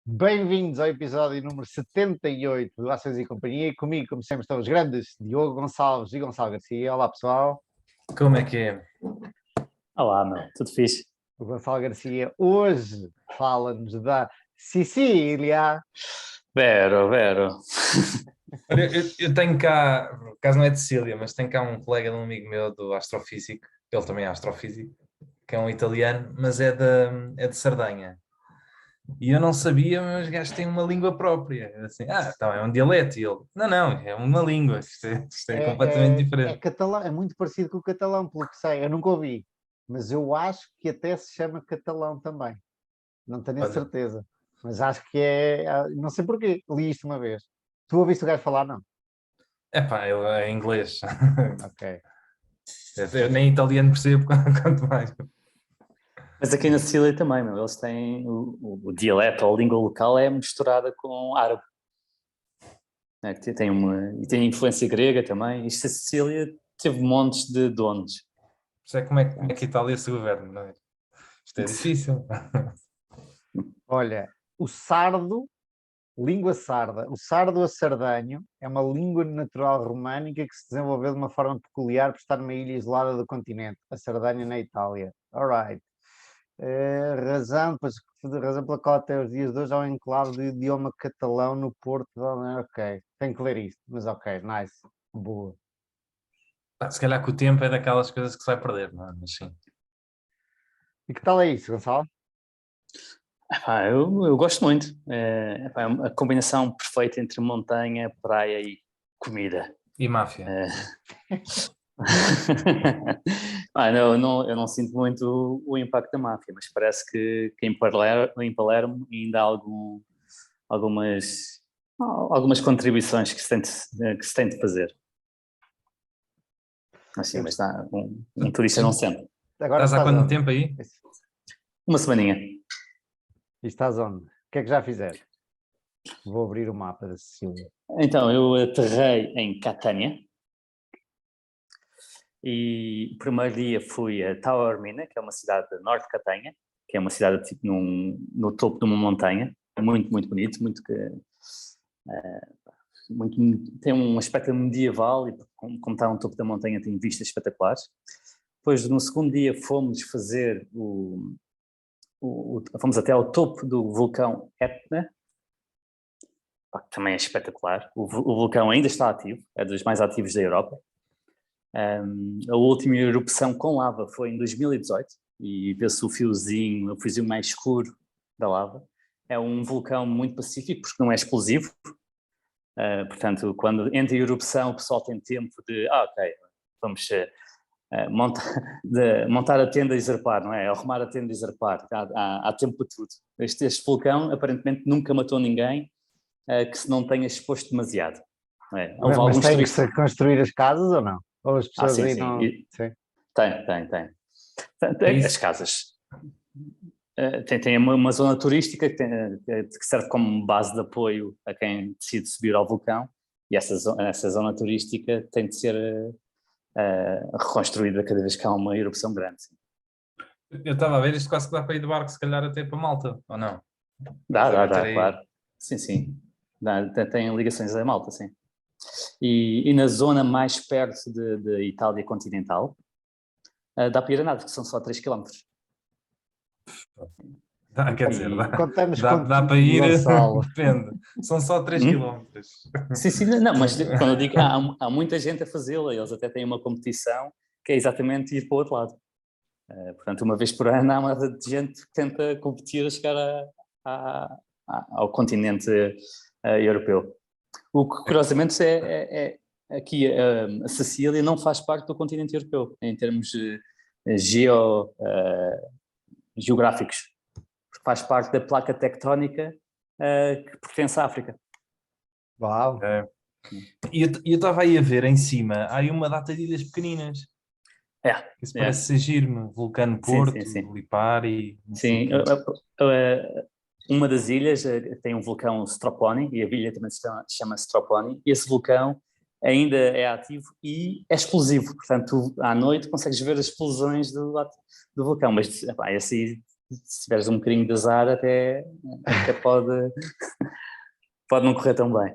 Bem-vindos ao episódio número 78 do Ações e Companhia. E comigo, como sempre, estão os grandes Diogo Gonçalves e Gonçalo Garcia. Olá, pessoal. Como é que é? Olá, meu. Tudo fixe? O Gonçalo Garcia hoje fala-nos da Sicília. Vero. Olha, eu tenho cá, por acaso não é de Sicília, mas tenho cá um colega de um amigo meu do astrofísico, ele também é astrofísico, que é um italiano, mas é de Sardenha. E eu não sabia, mas os gajos têm uma língua própria. Eu assim, então é um dialeto. E ele, não, é uma língua, isto é completamente diferente. É catalão, é muito parecido com o catalão, pelo que sei. Eu nunca ouvi, mas eu acho que até se chama catalão também. Não tenho a Olha. certeza, mas acho que não sei porquê, li isto uma vez. Tu ouviste o gajo falar? Não? Epá, ele é inglês. Ok. Eu nem italiano percebo, quanto mais. Mas aqui na Sicília também, meu. Eles têm o dialeto ou a língua local é misturada com árabe. É, que e tem influência grega também. Isto a Sicília teve montes de donos. Isso é como é que a Itália se governa, não é? Isto é difícil. Olha, o sardo, língua sarda, o sardo sardanho é uma língua natural românica que se desenvolveu de uma forma peculiar por estar numa ilha isolada do continente, a Sardanha na Itália. Alright. Razão pela qual até os dias de hoje há um enclave do idioma catalão no Porto. Ok, tenho que ler isto, mas ok, nice, boa. Se calhar que o tempo é daquelas coisas que se vai perder, não é? Mas sim. E que tal é isso, Gonçalo? Eu gosto muito. É a combinação perfeita entre montanha, praia e comida. E máfia? Eu não sinto muito o impacto da máfia, mas parece que em Palermo ainda há algumas contribuições que se tem de fazer. Assim, mas um turista não sente. Agora Estás há quanto onde? tempo aí? Uma semaninha. E estás onde? O que é que já fizeste? Vou abrir o mapa da Sicília. Então, eu aterrei em Catânia e o primeiro dia fui a Taormina, que é uma cidade de norte de Catânia, que é uma cidade tipo no topo de uma montanha, muito, muito bonito, tem um aspecto medieval e como está no topo da montanha tem vistas espetaculares. Depois, no segundo dia, fomos fazer fomos até ao topo do vulcão Etna, que também é espetacular. O vulcão ainda está ativo, é dos mais ativos da Europa. A última erupção com lava foi em 2018 e vê-se o fiozinho mais escuro da lava. É um vulcão muito pacífico porque não é explosivo. Portanto, quando entra em erupção, o pessoal tem tempo de, ok, vamos montar a tenda e zarpar, não é? Arrumar a tenda e zarpar. Há tempo para tudo. Este vulcão, aparentemente, nunca matou ninguém que se não tenha exposto demasiado. Não é? Mas tem que se construir as casas ou não? Ou as pessoas sim, aí sim. não... Sim. Tem. As casas. Tem uma zona turística que serve como base de apoio a quem decide subir ao vulcão e essa zona turística tem de ser reconstruída cada vez que há uma erupção grande. Sim. Eu estava a ver, isto quase que dá para ir de barco, se calhar até para Malta, ou não? Dá, claro. Sim. Tem ligações a Malta, sim. E na zona mais perto de Itália continental, dá para ir a nada, que são só 3 km. Quer dizer, dá para ir, Gonçalo. depende, são só 3 km. Sim, não, mas quando eu digo há muita gente a fazê-la, eles até têm uma competição que é exatamente ir para o outro lado. Portanto, uma vez por ano há uma de gente que tenta competir a chegar ao continente europeu. O que, curiosamente, aqui a Sicília não faz parte do continente europeu, em termos geográficos, porque faz parte da placa tectónica que pertence à África. Uau! E eu estava aí a ver em cima, há aí uma data de ilhas pequeninas. Isso parece ser giro, Vulcano Porto, Lipari... Sim, uma das ilhas tem um vulcão Stroponi, e a ilha também se chama Stroponi, e esse vulcão ainda é ativo e é explosivo, portanto à noite consegues ver as explosões do vulcão, mas esse se tiveres um bocadinho de azar, até pode, pode não correr tão bem.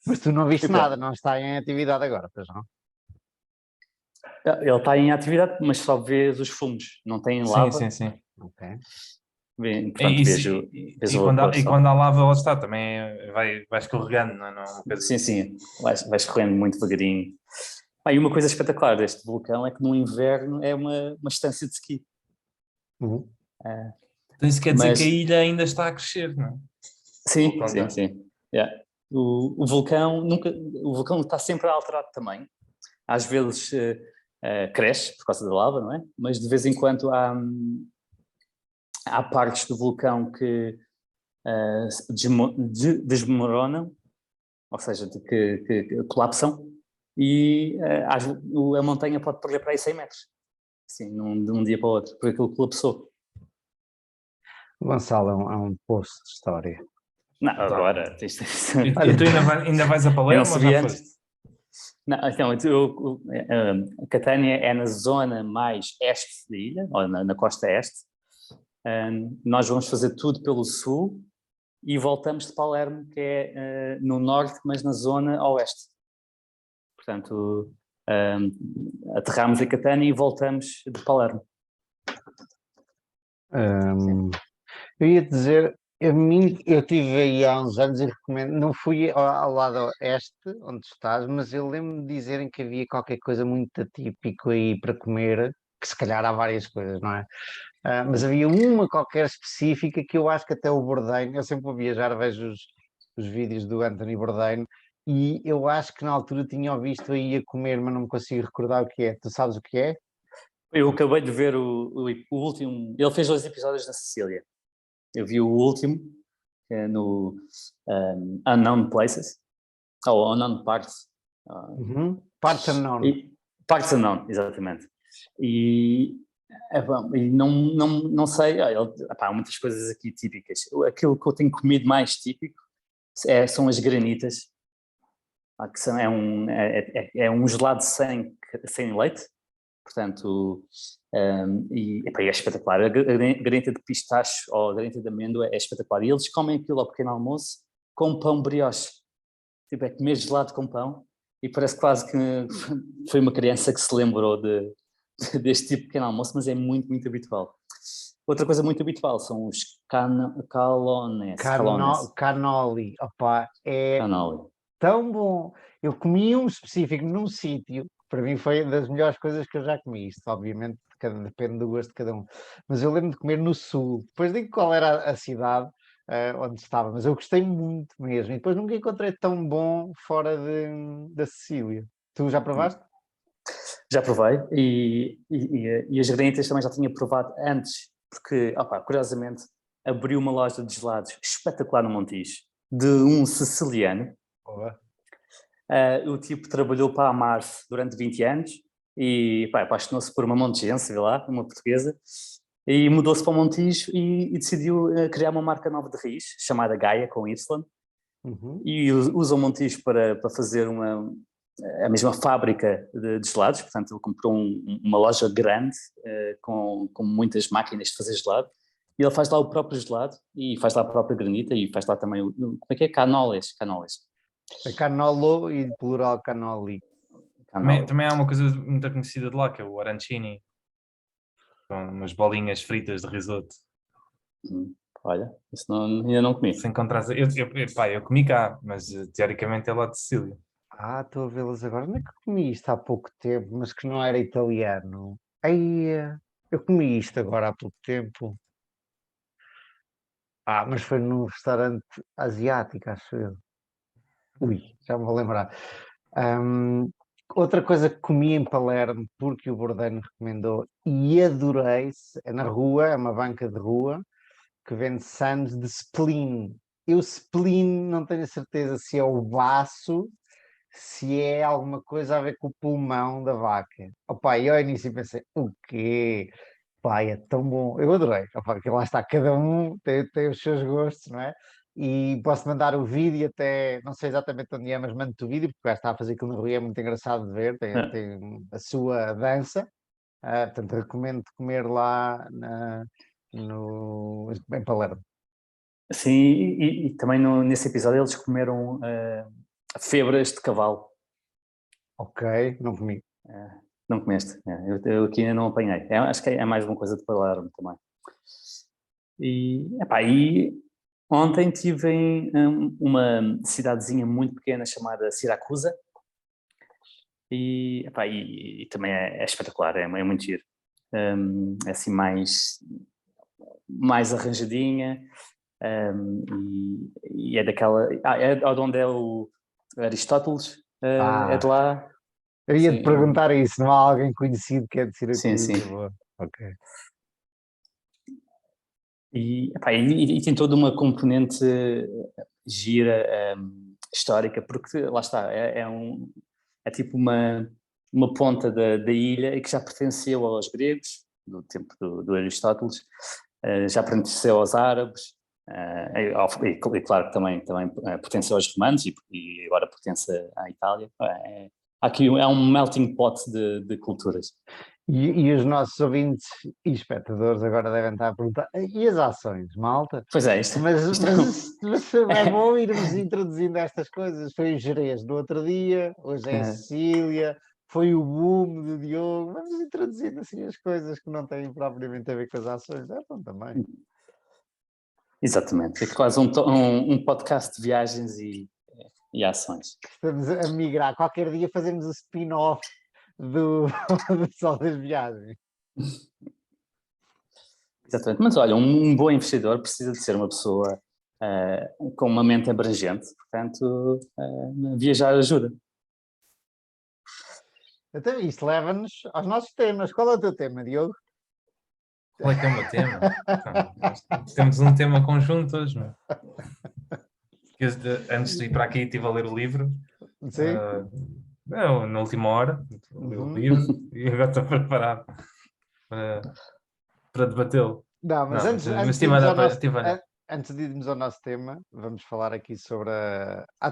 Mas tu não viste E pronto. nada, não está em atividade agora, pois não? Ele está em atividade, mas só vês os fumos, não tem Sim, lava. sim, sim. Ok. Portanto, vejo o vapor e só. quando há lava, lá está, também vai escorregando, não é? Não é uma coisa... Sim, sim, vais correndo muito devagarinho. E uma coisa espetacular deste vulcão é que no inverno é uma estância de ski. Uhum. Então isso quer dizer Mas- que a ilha ainda está a crescer, não é? Sim, Vulcão sim, não. sim. Yeah. O vulcão está sempre a alterar de tamanho. Às vezes cresce por causa da lava, não é? Mas de vez em quando há partes do vulcão que desmoronam, ou seja, que colapsam, e a montanha pode perder para aí 100 metros, assim, de um dia para o outro, porque aquilo colapsou. O Gonçalo é um poço de história. Não, Tá. agora... E tu ainda vais a Eu não Palermo ou sabia já antes. foste? Não, então, a Catânia é na zona mais este da ilha, ou na costa este. Nós vamos fazer tudo pelo sul e voltamos de Palermo, que é no norte, mas na zona oeste. Portanto, aterramos em Catânia e voltamos de Palermo. Eu ia dizer, eu estive aí há uns anos e recomendo, não fui ao lado oeste, onde estás, mas eu lembro-me de dizerem que havia qualquer coisa muito atípico aí para comer, que se calhar há várias coisas, não é? Mas havia uma qualquer específica que eu acho que até o Bourdain, eu sempre vou viajar, vejo os vídeos do Anthony Bourdain, e eu acho que na altura tinha visto aí a comer, mas não me consigo recordar o que é. Tu sabes o que é? Eu acabei de ver o último. Ele fez 2 episódios na Sicília. Eu vi o último, que é no Unknown Places, ou Unknown Parts. Parts unknown. Parts Unknown, exatamente. E não sei, há muitas coisas aqui típicas. Aquilo que eu tenho comido mais típico são as granitas, que é um gelado sem leite, portanto, é espetacular. A granita de pistache ou a granita de amêndoa é espetacular. E eles comem aquilo ao pequeno almoço com pão brioche. Tipo, é comer gelado com pão, e parece quase que foi uma criança que se lembrou deste tipo de pequeno almoço, mas é muito, muito habitual. Outra coisa muito habitual são os calones. Cannoli. Opa, é Cannoli. tão bom. Eu comi um específico num sítio, que para mim foi das melhores coisas que eu já comi. Isto, obviamente, depende do gosto de cada um. Mas eu lembro de comer no sul. Depois digo qual era a cidade onde estava, mas eu gostei muito mesmo. E depois nunca encontrei tão bom fora da Sicília. Tu já provaste? Já provei e as granitas também já tinha provado antes, porque, curiosamente, abriu uma loja de gelados espetacular no Montijo, de um siciliano. Boa. O tipo trabalhou para a Mars durante 20 anos e apaixonou-se por uma montijense, vê lá, uma portuguesa, e mudou-se para o Montijo e decidiu criar uma marca nova de raiz, chamada Gaia, com Y, e usa o Montijo para fazer a mesma fábrica de gelados. Portanto, ele comprou uma loja grande com muitas máquinas de fazer gelado, e ele faz lá o próprio gelado e faz lá a própria granita e faz lá também como é que é? Canoles. É Canolo e plural Canoli. Também há uma coisa muito conhecida de lá, que é o arancini, com umas bolinhas fritas de risoto. Olha, isso ainda não comi. Se encontrares, eu comi cá, mas teoricamente é lá de Sicília. Estou a vê-las agora. Onde é que eu comi isto há pouco tempo, mas que não era italiano? Aí, eu comi isto agora há pouco tempo. Mas foi num restaurante asiático, acho eu. Ui, já me vou lembrar. Outra coisa que comi em Palermo, porque o Bourdain recomendou e adorei, é na rua, é uma banca de rua, que vende sandes de spleen. Eu spleen não tenho a certeza se é o baço, se é alguma coisa a ver com o pulmão da vaca. Opa, e ao início pensei, o quê? Pai, é tão bom. Eu adorei. Opa, porque lá está, cada um tem os seus gostos, não é? E posso mandar o vídeo até, não sei exatamente onde é, mas mando-te o vídeo, porque está a fazer aquilo na rua e é muito engraçado de ver, tem a sua dança. Portanto, recomendo comer lá em Palermo. Sim, e também nesse episódio eles comeram febras de cavalo. Ok, não comi. Não comeste? Eu aqui ainda não apanhei. Acho que é mais uma coisa de Palermo também. E ontem estive em uma cidadezinha muito pequena chamada Siracusa e também é espetacular, é muito giro. É assim mais arranjadinha e é daquela... é de onde é o Aristóteles, é de lá. Eu ia te Sim, perguntar isso, não há alguém conhecido que é de sim. Siracusa? Ok. E tem toda uma componente gira, histórica, porque lá está, é tipo uma ponta da ilha e que já pertenceu aos gregos, do tempo do Aristóteles, já pertenceu aos árabes, e claro que também pertenceu aos romanos e agora pertence à Itália. Aqui é um melting pot de culturas. E os nossos ouvintes e espectadores agora devem estar a perguntar: e as ações, malta? Pois é, isto. Mas é bom irmos introduzindo estas coisas. Foi o Jerez no outro dia, hoje é a Sicília, foi o boom do Diogo. Vamos introduzindo assim as coisas que não têm propriamente a ver com as ações. É bom também. Exatamente, é quase um podcast de viagens e ações. Estamos a migrar. Qualquer dia fazemos o spin-off do Sol das Viagens. Exatamente, mas olha, um bom investidor precisa de ser uma pessoa com uma mente abrangente, portanto, viajar ajuda. Então, isto leva-nos aos nossos temas. Qual é o teu tema, Diogo? Qual é que é o meu tema? Então, temos um tema conjunto hoje, não é? Antes de ir para aqui estive a ler o livro. Sim. Na última hora, li o livro e agora estou preparado para debatê-lo. Não, mas antes de irmos ao nosso tema, vamos falar aqui sobre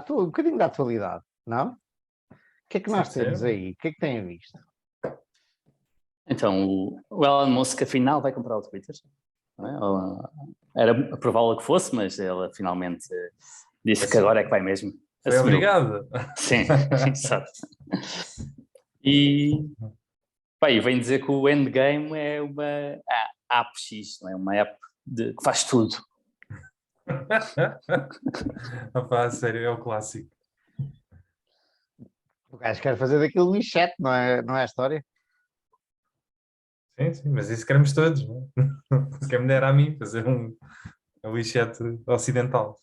um bocadinho da atualidade, não? O que é que nós temos aí? O que é que têm visto? Então, o Elon Musk afinal vai comprar o Twitter. Não é? Era provável que fosse, mas ele finalmente disse que agora é que vai mesmo. Foi obrigado. Sim, exato. E vem dizer que o Endgame é uma app X, não é? Uma app que faz tudo. Sério, é o clássico. O gajo quer fazer daquilo um chat, não é a história? Sim, mas isso queremos todos, não é? Quem me dera a mim fazer um WeChat ocidental.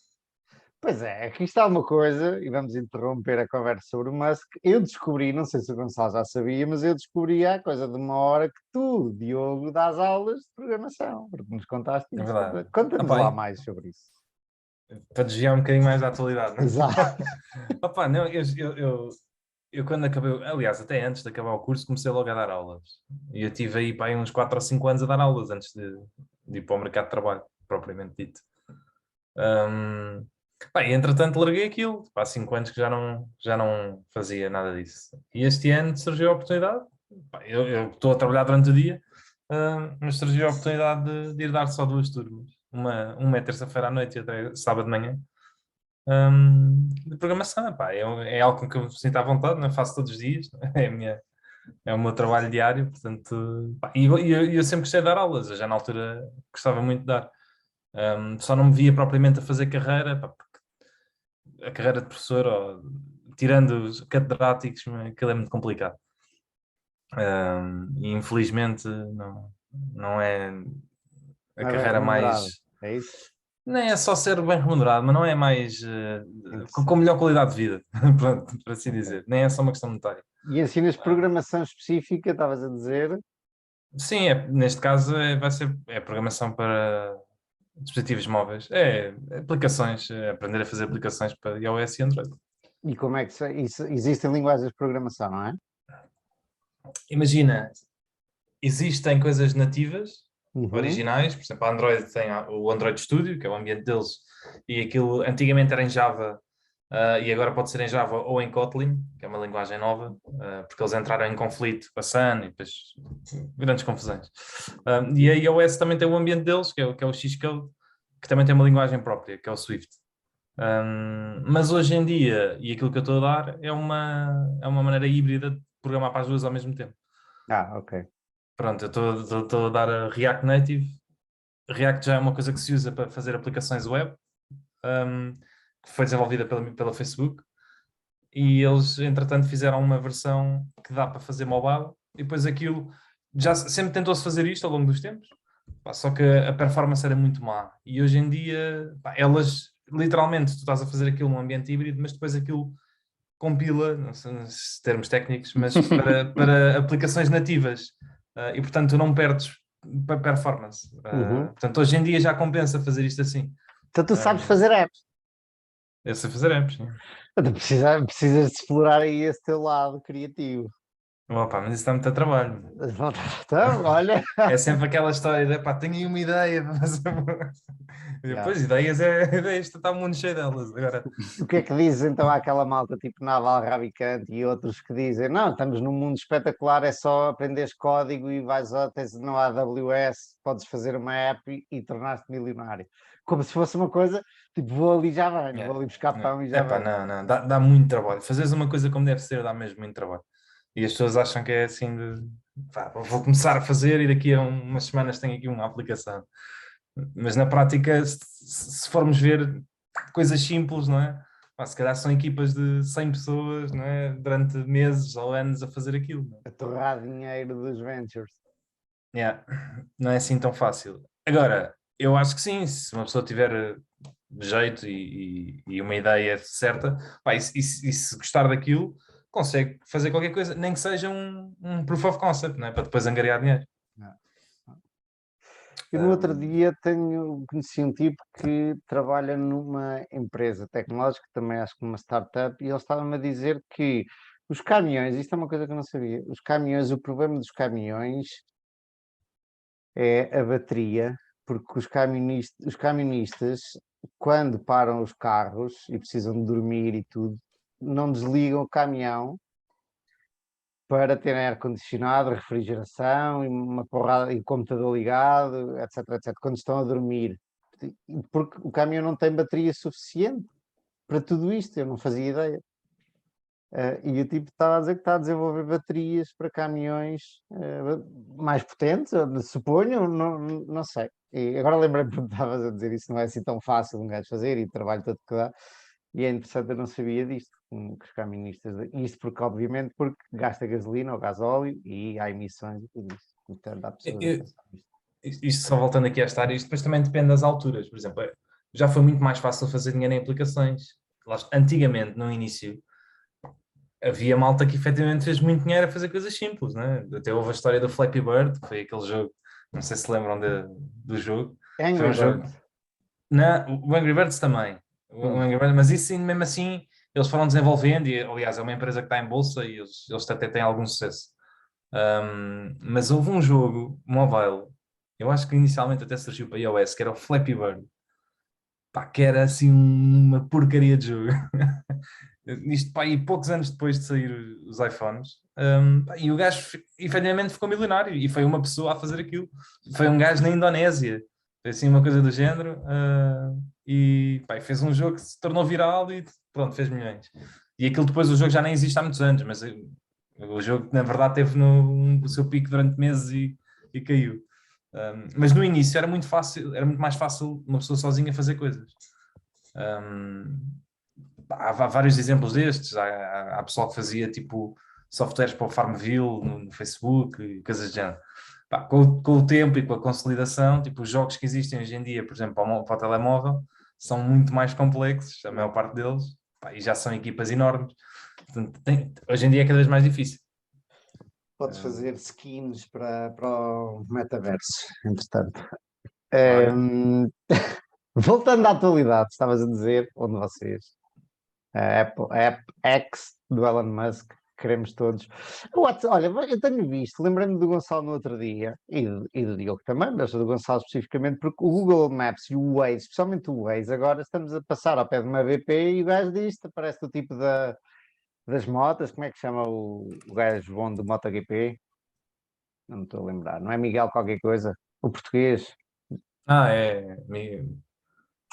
Pois é, aqui está uma coisa, e vamos interromper a conversa sobre o Musk. Eu descobri, não sei se o Gonçalo já sabia, mas eu descobri há coisa de uma hora que tu, Diogo, dás aulas de programação, porque nos contaste isso. É verdade. Conta-nos lá mais sobre isso. Para desviar um bocadinho mais da atualidade, não é? Exato. Não, eu quando acabei, aliás, até antes de acabar o curso, comecei logo a dar aulas. E eu tive aí para aí uns 4 ou 5 anos a dar aulas antes de ir para o mercado de trabalho, propriamente dito. E entretanto larguei aquilo, há 5 anos que já não fazia nada disso. E este ano surgiu a oportunidade, eu estou a trabalhar durante o dia, mas surgiu a oportunidade de ir dar só 2 turmas. Uma é terça-feira à noite e outra é sábado de manhã. De programação, é algo com que eu me sinto à vontade, não faço todos os dias, é o meu trabalho diário, portanto, eu sempre gostei de dar aulas, eu já na altura gostava muito de dar. Só não me via propriamente a fazer carreira, porque a carreira de professor, tirando os catedráticos, aquilo é muito complicado. E infelizmente não é a carreira mais... É isso? Nem é só ser bem remunerado, mas não é mais com melhor qualidade de vida, para assim dizer. Nem é só uma questão monetária. E ensinas programação específica, estavas a dizer? Sim, neste caso vai ser programação para dispositivos móveis. Aplicações, aprender a fazer aplicações para iOS e Android. E como é que existem linguagens de programação, não é? Imagina, existem coisas nativas, originais, por exemplo, a Android tem o Android Studio, que é o ambiente deles, e aquilo antigamente era em Java, E agora pode ser em Java ou em Kotlin, que é uma linguagem nova, porque eles entraram em conflito com a Sun e depois grandes confusões. E a iOS também tem o ambiente deles, que é o Xcode, que também tem uma linguagem própria, que é o Swift. Mas hoje em dia, e aquilo que eu estou a dar, é uma maneira híbrida de programar para as duas ao mesmo tempo. Ok. Pronto, eu estou a dar a React Native. React já é uma coisa que se usa para fazer aplicações web, que foi desenvolvida pela Facebook, e eles, entretanto, fizeram uma versão que dá para fazer mobile, e depois aquilo, já sempre tentou-se fazer isto ao longo dos tempos, pá, só que a performance era muito má, e hoje em dia, pá, elas, literalmente, tu estás a fazer aquilo num ambiente híbrido, mas depois aquilo compila, não sei nos termos técnicos, mas para aplicações nativas, e portanto tu não perdes performance. Portanto, hoje em dia já compensa fazer isto assim. Então tu sabes fazer apps. Eu sei fazer apps, sim. Então precisas de explorar aí esse teu lado criativo. Opa, mas isso dá muito trabalho. Então, olha. É sempre aquela história de, pá, tenho aí uma ideia. E depois, ideias está o mundo cheio delas. Agora, O que é que dizes então àquela malta tipo Naval Ravikant e outros que dizem não, estamos num mundo espetacular, é só aprenderes código e tens no AWS, podes fazer uma app e tornar-te milionário. Como se fosse uma coisa, tipo, vou ali já venho, vou ali buscar pão e já Epá, venho. não, dá muito trabalho. Fazeres uma coisa como deve ser dá mesmo muito trabalho. E as pessoas acham que é assim de, pá, vou começar a fazer e daqui a umas semanas tenho aqui uma aplicação. Mas na prática, se formos ver coisas simples, não é? Pá, se calhar são equipas de 100 pessoas, não é? Durante meses ou anos a fazer aquilo. Não é? A torrar dinheiro dos ventures. Yeah. Não é assim tão fácil. Agora, eu acho que sim, se uma pessoa tiver jeito e uma ideia certa, pá, e se gostar daquilo, consegue fazer qualquer coisa, nem que seja um proof of concept, não é? Para depois angariar dinheiro. Eu no outro dia conheci um tipo que trabalha numa empresa tecnológica, também acho que uma startup, e ele estava-me a dizer que os caminhões, isto é uma coisa que eu não sabia, os caminhões, o problema dos caminhões é a bateria, porque os camionistas, quando param os carros e precisam de dormir e tudo, não desligam o caminhão para ter ar-condicionado, refrigeração e uma porrada e computador ligado, etc, etc, quando estão a dormir. Porque o caminhão não tem bateria suficiente para tudo isto, eu não fazia ideia. E o tipo estava a dizer que está a desenvolver baterias para caminhões mais potentes, eu suponho, não sei. E agora lembrei-me que estavas a dizer isso não é assim tão fácil um gajo fazer e o trabalho todo que dá. E é interessante, eu não sabia disto, que os caministas. Isto porque, obviamente, porque gasta gasolina ou gasóleo e há emissões e tudo isso. Portanto, há pessoas a pensar nisto. Isto só voltando aqui à história, isto depois também depende das alturas. Por exemplo, já foi muito mais fácil fazer dinheiro em aplicações. Antigamente, no início, havia malta que efetivamente fez muito dinheiro a fazer coisas simples, né? Até houve a história do Flappy Bird, que foi aquele jogo, não sei se lembram do jogo. Foi Angry um jogo. Birds. Não, o Angry Birds também. O Angry Birds, mas isso mesmo assim, eles foram desenvolvendo, e aliás, é uma empresa que está em bolsa e eles até têm algum sucesso. Mas houve um jogo mobile, eu acho que inicialmente até surgiu para iOS, que era o Flappy Bird. Pá, que era assim uma porcaria de jogo. Isto, pá, e poucos anos depois de sair os iPhones, pá, e o gajo efetivamente ficou milionário e foi uma pessoa a fazer aquilo. Foi um gajo na Indonésia, foi assim uma coisa do género, e pá, fez um jogo que se tornou viral e pronto, fez milhões. E aquilo depois, o jogo já nem existe há muitos anos, mas o jogo na verdade teve o seu pico durante meses e caiu. Mas no início era muito fácil, era muito mais fácil uma pessoa sozinha fazer coisas. Há vários exemplos destes. Há pessoal que fazia tipo softwares para o Farmville no Facebook e coisas do género. Pá, com o tempo e com a consolidação, tipo, os jogos que existem hoje em dia, por exemplo, para o telemóvel, são muito mais complexos, a maior parte deles, pá, e já são equipas enormes. Portanto, hoje em dia é cada vez mais difícil. Podes fazer skins para o metaverso, entretanto. Voltando à atualidade, estavas a dizer, onde vocês, a App X do Elon Musk, queremos todos. Olha, eu tenho visto, lembrando do Gonçalo no outro dia, e do Diogo também, mas do Gonçalo especificamente, porque o Google Maps e o Waze, especialmente o Waze, agora estamos a passar ao pé de uma BP e o gajo disto, parece o tipo das motas, como é que chama o gajo bom do MotoGP? Não me estou a lembrar, não é Miguel qualquer coisa? O português?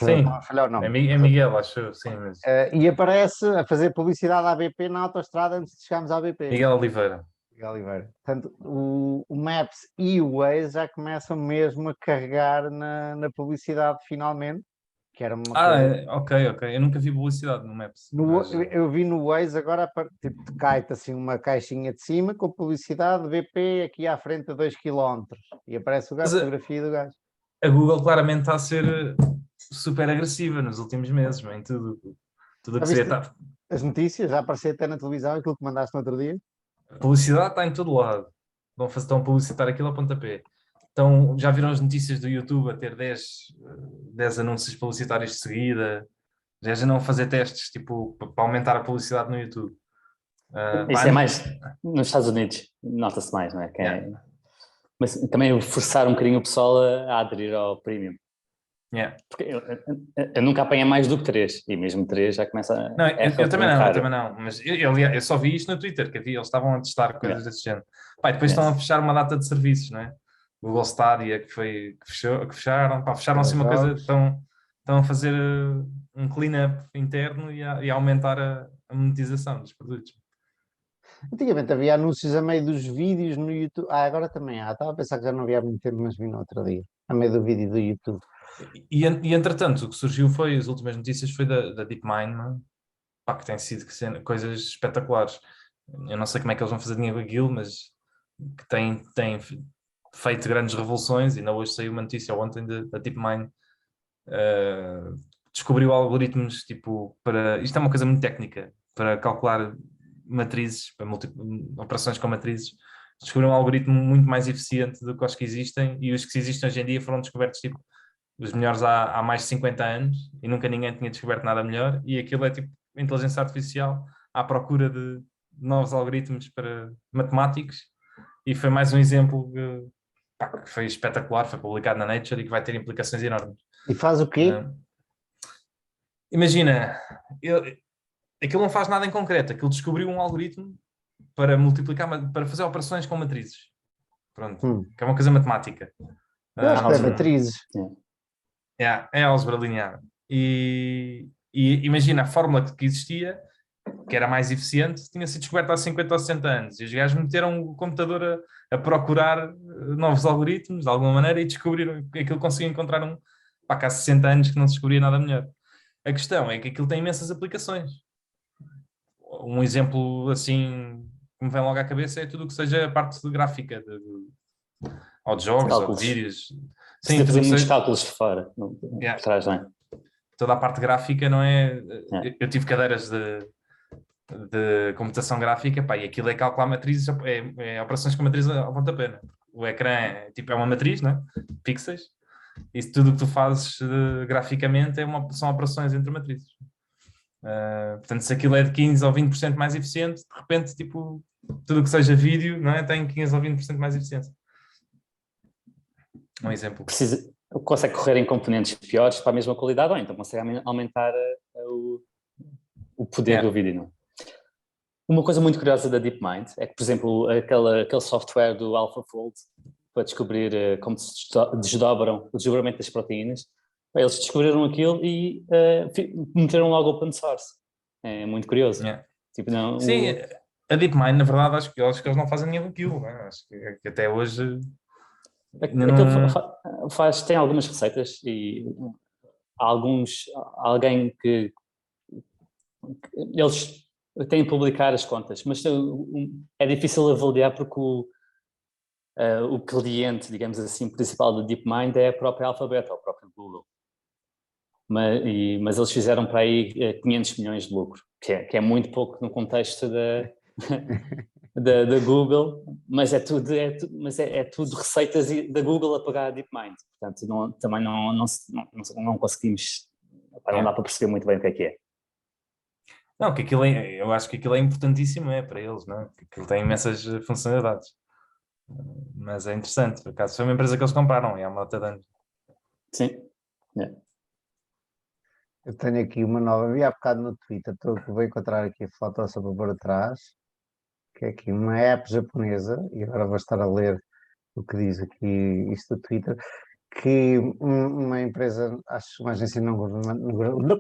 Sim, Estava a falhar o nome. é Miguel, acho eu, sim, mas E aparece a fazer publicidade à BP na autoestrada antes de chegarmos à BP. Miguel Oliveira. Miguel Oliveira. Portanto, o Maps e o Waze já começam mesmo a carregar na publicidade finalmente, que era uma coisa. Ok, eu nunca vi publicidade no Maps, mas Eu vi no Waze agora, tipo, cai-te assim uma caixinha de cima com publicidade BP aqui à frente a 2 km e aparece o gajo, Mas fotografia do gajo. a Google claramente está a ser super agressiva nos últimos meses, em tudo o Já que seria. viste as notícias? Já apareceu até na televisão aquilo que mandaste no outro dia? Publicidade está em todo lado. Estão a publicitar aquilo a pontapé. Então, já viram as notícias do YouTube a ter 10 anúncios publicitários de seguida? Já não fazer testes tipo, para aumentar a publicidade no YouTube. Isso é mais nos Estados Unidos, nota-se mais, não é? Mas também forçar um bocadinho o pessoal a aderir ao premium. Yeah. Porque eu nunca apanhei mais do que 3, e mesmo 3 já começa a. Não, eu também não, mas eu só vi isto no Twitter, que havia, eles estavam a testar coisas desse género. Pá, depois estão a fechar uma data de serviços, não é? O Google Stadia que fecharam, fecharam assim uma coisa, estão a fazer um clean-up interno e a aumentar a monetização dos produtos. Antigamente havia anúncios a meio dos vídeos no YouTube. Agora também há. Estava a pensar que já não havia há muito tempo, mas vi no outro dia. A meio do vídeo do YouTube. E entretanto, o que surgiu foi, as últimas notícias foi da DeepMind, não é? Pá, que tem sido coisas espetaculares. Eu não sei como é que eles vão fazer dinheiro com aquilo, mas que tem feito grandes revoluções. Ainda hoje saiu uma notícia ontem da DeepMind. Descobriu algoritmos tipo para. Isto é uma coisa muito técnica, para calcular matrizes, para operações com matrizes. Descobriu um algoritmo muito mais eficiente do que os que existem, e os que existem hoje em dia foram descobertos tipo os melhores há mais de 50 anos e nunca ninguém tinha descoberto nada melhor, e aquilo é tipo inteligência artificial à procura de novos algoritmos para matemáticos, e foi mais um exemplo que foi espetacular, foi publicado na Nature e que vai ter implicações enormes. E faz o quê? Imagina, aquilo não faz nada em concreto, aquilo descobriu um algoritmo para para fazer operações com matrizes. Pronto, que é uma coisa matemática. Eu acho que é matrizes. É álgebra linear. E imagina, a fórmula que existia, que era mais eficiente, tinha sido descoberta há 50 ou 60 anos. E os gajos meteram o computador a procurar novos algoritmos, de alguma maneira, e descobriram que aquilo conseguia encontrar que há 60 anos que não se descobria nada melhor. A questão é que aquilo tem imensas aplicações. Um exemplo, assim, que me vem logo à cabeça é tudo o que seja a parte de gráfica, ou de jogos, ou de vídeos. Sim, fazer muitos cálculos de fora, por trás, não é? Toda a parte gráfica, não é? Eu tive cadeiras de computação gráfica, pá, e aquilo é calcular matrizes, é operações com matrizes à pontapé, né? O ecrã é uma matriz, né? Pixels, e tudo o que tu fazes graficamente são operações entre matrizes. Portanto, se aquilo é de 15 ou 20% mais eficiente, de repente, tipo, tudo o que seja vídeo, não é? Tem 15 ou 20% mais eficiência. Um exemplo. Consegue correr em componentes piores para a mesma qualidade, ou então consegue aumentar o poder do vídeo, não é? Uma coisa muito curiosa da DeepMind é que, por exemplo, aquele software do AlphaFold para descobrir como se desdobram o desdobramento das proteínas, eles descobriram aquilo e meteram logo open source. É muito curioso. Tipo, não, sim, a DeepMind, na verdade, acho que eles não fazem nenhum aquilo, não é? Acho que até hoje... Tem algumas receitas e alguém que eles têm de publicar as contas, mas é difícil avaliar porque o cliente, digamos assim, principal da DeepMind é a própria Alphabet, ou o próprio Google. Mas eles fizeram para aí 500 milhões de lucro, que é muito pouco no contexto da Google, mas é tudo receitas da Google a pagar a DeepMind. Portanto, também não conseguimos, não dá para perceber muito bem o que é que é. Não, que eu acho que aquilo é importantíssimo para eles, não é? Que aquilo tem imensas funcionalidades. Mas é interessante, por acaso foi uma empresa que eles compraram e há uma data de anos. Sim. É. Eu tenho aqui uma nova, vi há bocado no Twitter, vou encontrar aqui a foto só para pôr atrás, que é aqui uma app japonesa, e agora vou estar a ler o que diz aqui isto do Twitter, que uma empresa, acho uma agência não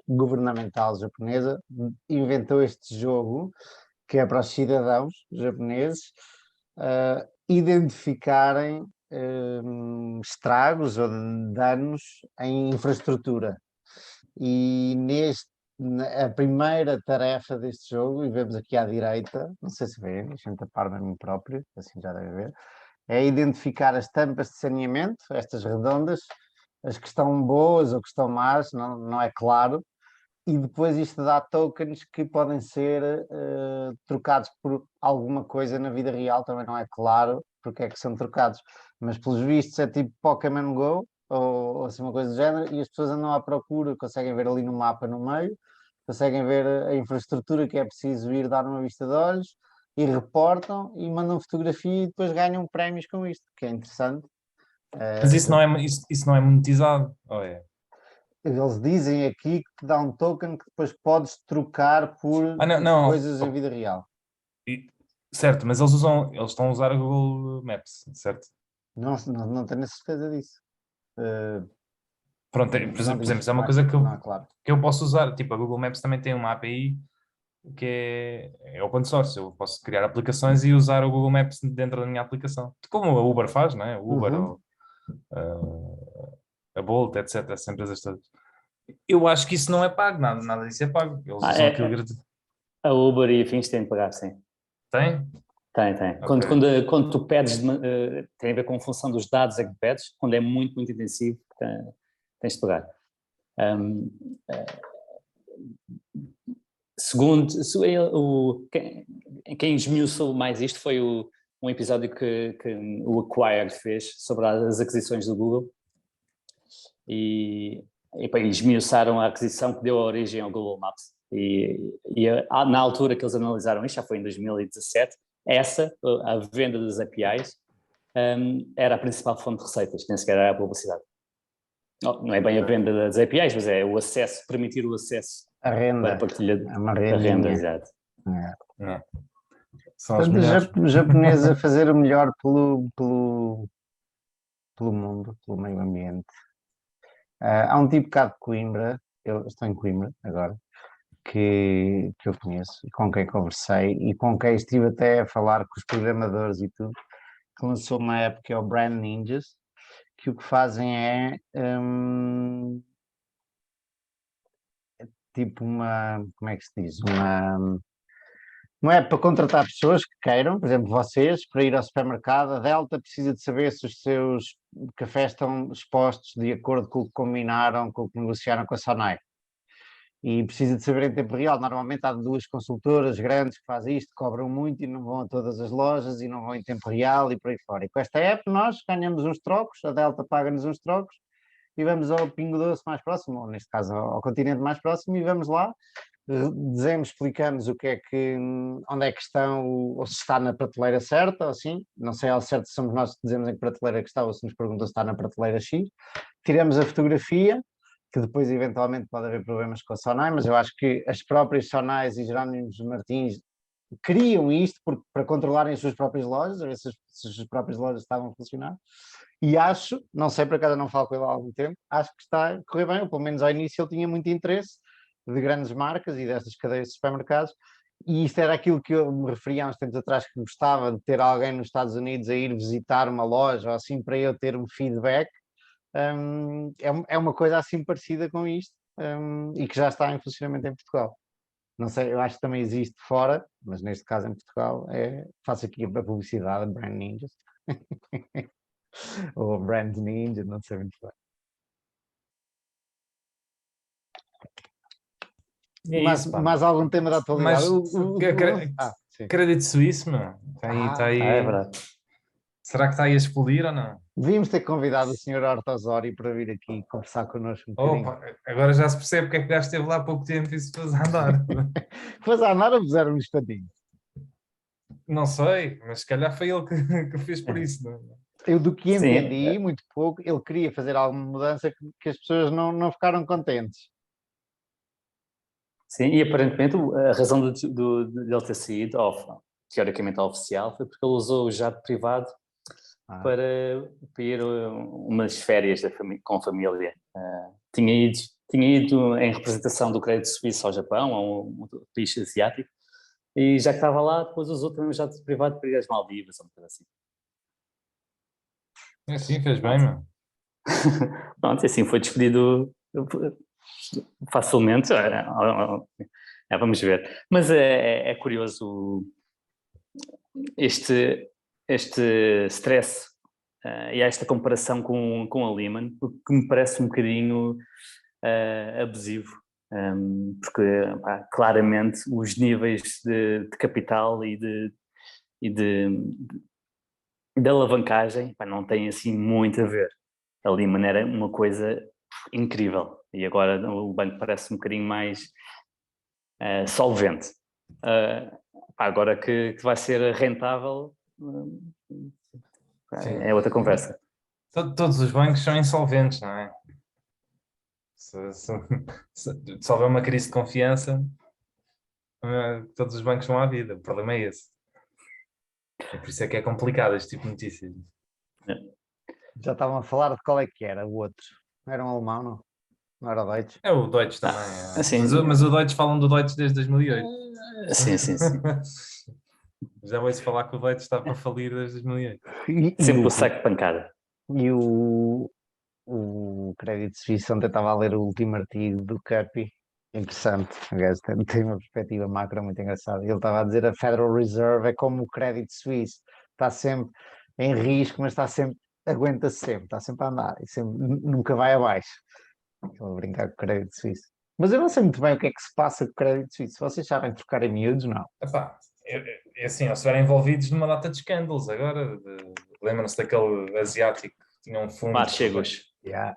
governamental japonesa, inventou este jogo, que é para os cidadãos japoneses identificarem estragos ou danos em infraestrutura. E a primeira tarefa deste jogo, e vemos aqui à direita, não sei se vê, a gente a par de mim próprio, assim já deve ver, é identificar as tampas de saneamento, estas redondas, as que estão boas ou que estão más, não é claro, e depois isto dá tokens que podem ser trocados por alguma coisa na vida real, também não é claro porque é que são trocados, mas pelos vistos é tipo Pokémon Go, ou assim uma coisa do género, e as pessoas andam à procura, conseguem ver ali no mapa no meio, conseguem ver a infraestrutura que é preciso ir dar uma vista de olhos, e reportam e mandam fotografia e depois ganham prémios com isto, que é interessante. Mas isso não é monetizado, ou é? Eles dizem aqui que te dá um token que depois podes trocar por Não. coisas em vida real. Certo, mas eles estão a usar o Google Maps, certo? Não tenho a certeza disso. Pronto, por Não exemplo, diz, isso é uma não coisa não é claro. que eu posso usar. Tipo, a Google Maps também tem uma API que é open source. Eu posso criar aplicações e usar o Google Maps dentro da minha aplicação. Como a Uber faz, não é? O Uber, Uhum. ou, a Bolt, etc. Essas empresas todas. Eu acho que isso não é pago, nada disso é pago. Eles usam aquilo gratuito. A Uber e afins têm de pagar, sim. Tem? Tem. Ok. Quando tu pedes, tem a ver com a função dos dados a que pedes, quando é muito, muito intensivo, tens de pagar. Segundo, quem esmiuçou mais isto foi um episódio que o Acquired fez sobre as aquisições do Google e esmiuçaram a aquisição que deu a origem ao Google Maps. Na altura que eles analisaram isto, já foi em 2017, a venda das APIs, era a principal fonte de receitas, nem sequer era a publicidade. Não é bem a venda das APIs, mas é o acesso, permitir o acesso A renda. para partilha É uma da renda, rendinha. exato. É. São as Portanto, melhores. os japoneses a fazer o melhor pelo mundo, pelo meio ambiente. Há um tipo cá de Coimbra, eu estou em Coimbra agora, que eu conheço, e com quem conversei, e com quem estive até a falar com os programadores e tudo, que lançou uma app que é o Brand Ninjas, que o que fazem é tipo como é que se diz? Não é para contratar pessoas que queiram, por exemplo, vocês, para ir ao supermercado, a Delta precisa de saber se os seus cafés estão expostos de acordo com o que combinaram, com o que negociaram com a Sonai. E precisa de saber em tempo real. Normalmente há duas consultoras grandes que fazem isto, cobram muito e não vão a todas as lojas e não vão em tempo real e por aí fora. E com esta app nós ganhamos uns trocos, a Delta paga-nos uns trocos e vamos ao Pingo Doce mais próximo, ou neste caso ao continente mais próximo, e vamos lá, dizemos, explicamos o que é que, onde é que estão, ou se está na prateleira certa, ou assim, não sei ao certo se somos nós que dizemos em que prateleira que está, ou se nos perguntam se está na prateleira X, tiramos a fotografia, que depois eventualmente pode haver problemas com a Sonai, mas eu acho que as próprias Sonais e Jerónimos Martins criam isto para controlarem as suas próprias lojas, a ver se as próprias lojas estavam a funcionar, e acho, não sei, por acaso não falo com ele há algum tempo, acho que está a correr bem, ou pelo menos ao início ele tinha muito interesse de grandes marcas e destas cadeias de supermercados, e isto era aquilo que eu me referia há uns tempos atrás, que gostava de ter alguém nos Estados Unidos a ir visitar uma loja, ou assim, para eu ter um feedback. É uma coisa assim parecida com isto, e que já está em funcionamento em Portugal. Não sei, eu acho que também existe fora, mas neste caso em Portugal, faço aqui a publicidade, Brand Ninjas, ou Brand Ninja, não sei muito bem. É isso, pá. Mais algum tema da atualidade? Mas Sim. crédito suíço, meu. Está aí. É verdade. Será que está aí a explodir ou não? Devíamos ter convidado o senhor Horta Osório para vir aqui conversar connosco um bocadinho. Opa, agora já se percebe porque é que o gajo esteve lá há pouco tempo e se pôs a andar. Depois a andar a puseram nos patinhos. Não sei, mas se calhar foi ele que fez por isso. Não é? Eu do que Sim, entendi, muito pouco, ele queria fazer alguma mudança que as pessoas não ficaram contentes. sim, e aparentemente a razão de ele ter saído, teoricamente oficial, foi porque ele usou o jato privado Ah, para ir umas férias com a família. Tinha ido em representação do Crédito Suíço ao Japão, a um país asiático, e já que estava lá, depois usou também o jato privado para ir às Maldivas, ou uma coisa assim. Assim fez bem, meu. Pronto, e assim foi despedido facilmente. Vamos ver. Mas é curioso este stress e esta comparação com a Lehman, que me parece um bocadinho abusivo. Porque pá, claramente os níveis de capital e de alavancagem pá, não têm assim muito a ver. A Lehman era uma coisa incrível e agora o banco parece um bocadinho mais solvente. Agora que vai ser rentável é outra conversa. Todos os bancos são insolventes, não é? Se houver uma crise de confiança, todos os bancos vão à vida. O problema é esse. E por isso é que é complicado este tipo de notícias. já estavam a falar de qual é que era o outro. Não era um alemão, não? Não era Deutsche? É o Deutsche também. assim, Mas o Deutsche falam do Deutsche desde 2008. Sim. Já ouço falar que o Deutsche está para falir desde 2008. Sempre o saco de pancada. E o Credit Suisse, ontem estava a ler o último artigo do Kirby, interessante, o gajo tem uma perspectiva macro muito engraçada. Ele estava a dizer a Federal Reserve é como o Credit Suisse, está sempre em risco, mas aguenta-se sempre, está sempre a andar e sempre, nunca vai abaixo. Estou a brincar com o Credit Suisse. Mas eu não sei muito bem o que é que se passa com o Credit Suisse. Vocês sabem trocar em miúdos, não? Epá, é assim, eles estiveram envolvidos numa data de escândalos agora. Lembram-se daquele asiático que tinha um fundo. Chegos. Yeah.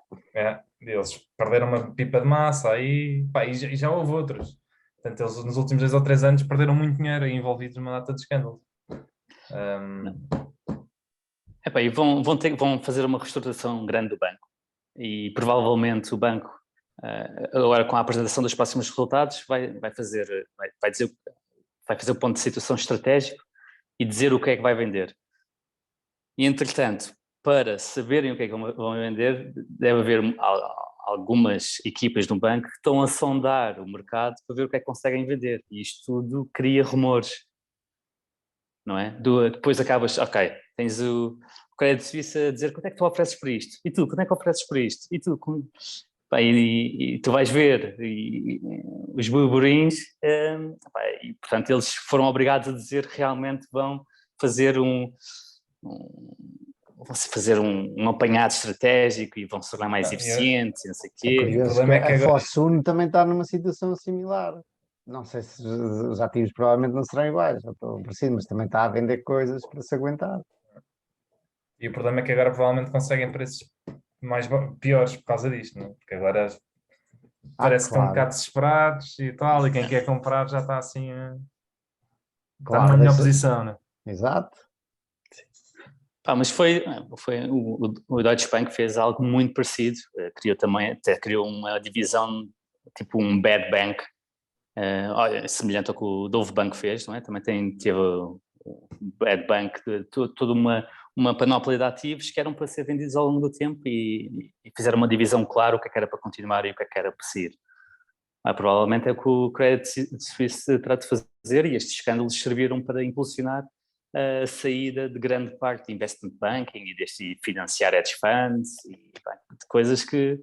Eles perderam uma pipa de massa aí, pá, e já houve outros. Portanto, eles nos últimos 2 ou 3 anos perderam muito dinheiro envolvidos numa data de escândalos. Epá, e vão fazer uma reestruturação grande do banco. E provavelmente o banco, agora com a apresentação dos próximos resultados, vai fazer o ponto de situação estratégico e dizer o que é que vai vender. E, entretanto, para saberem o que é que vão vender, deve haver algumas equipas do banco que estão a sondar o mercado para ver o que é que conseguem vender. E isto tudo cria rumores, não é? Depois acabas, ok, tens o Crédito Suíço a dizer quanto é que tu ofereces por isto? E tu, quanto é que ofereces por isto? E tu, e tu vais ver os burburins e, portanto, eles foram obrigados a dizer que realmente vão fazer um apanhado estratégico e vão se tornar mais eficientes e não sei o quê. É curioso, o problema que é que a agora... Fosun também está numa situação similar. Não sei se os ativos provavelmente não serão iguais, já estou parecido, mas também está a vender coisas para se aguentar. E o problema é que agora provavelmente conseguem preços piores por causa disto, não é? Porque agora parece que estão um bocado desesperados e tal, e quem quer comprar já está assim, está numa melhor posição, não é? Exato. Mas foi o Deutsche Bank fez algo muito parecido, criou uma divisão, tipo um bad bank, semelhante ao que o Dove Bank fez, não é? Também teve o bad bank, toda uma panóplia de ativos que eram para ser vendidos ao longo do tempo e fizeram uma divisão clara, o que é que era para continuar e o que é que era para sair. Provavelmente é o que o Credit Suisse trata de fazer e estes escândalos serviram para impulsionar a saída de grande parte de investment banking e deste financiar hedge funds e de coisas que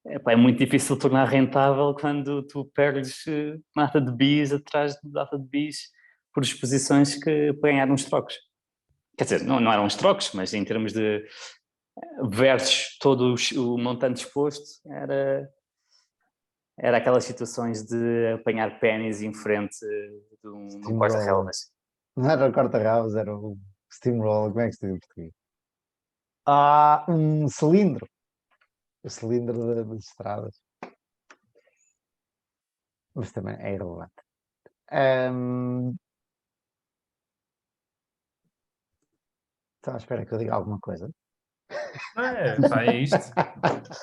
é muito difícil tornar rentável quando tu perdes data de bis atrás de data de bis por exposições que para ganhar uns trocos. Quer dizer, não eram uns trocos, mas em termos de versus todo o montante exposto, era aquelas situações de apanhar pennies em frente de um corta-relvas. Não era o corta-relvas, era o steamroller, como é que se diz em português? Há um cilindro. O cilindro das estradas. Mas também é irrelevante. Estava à espera que eu diga alguma coisa. Pá, é isto.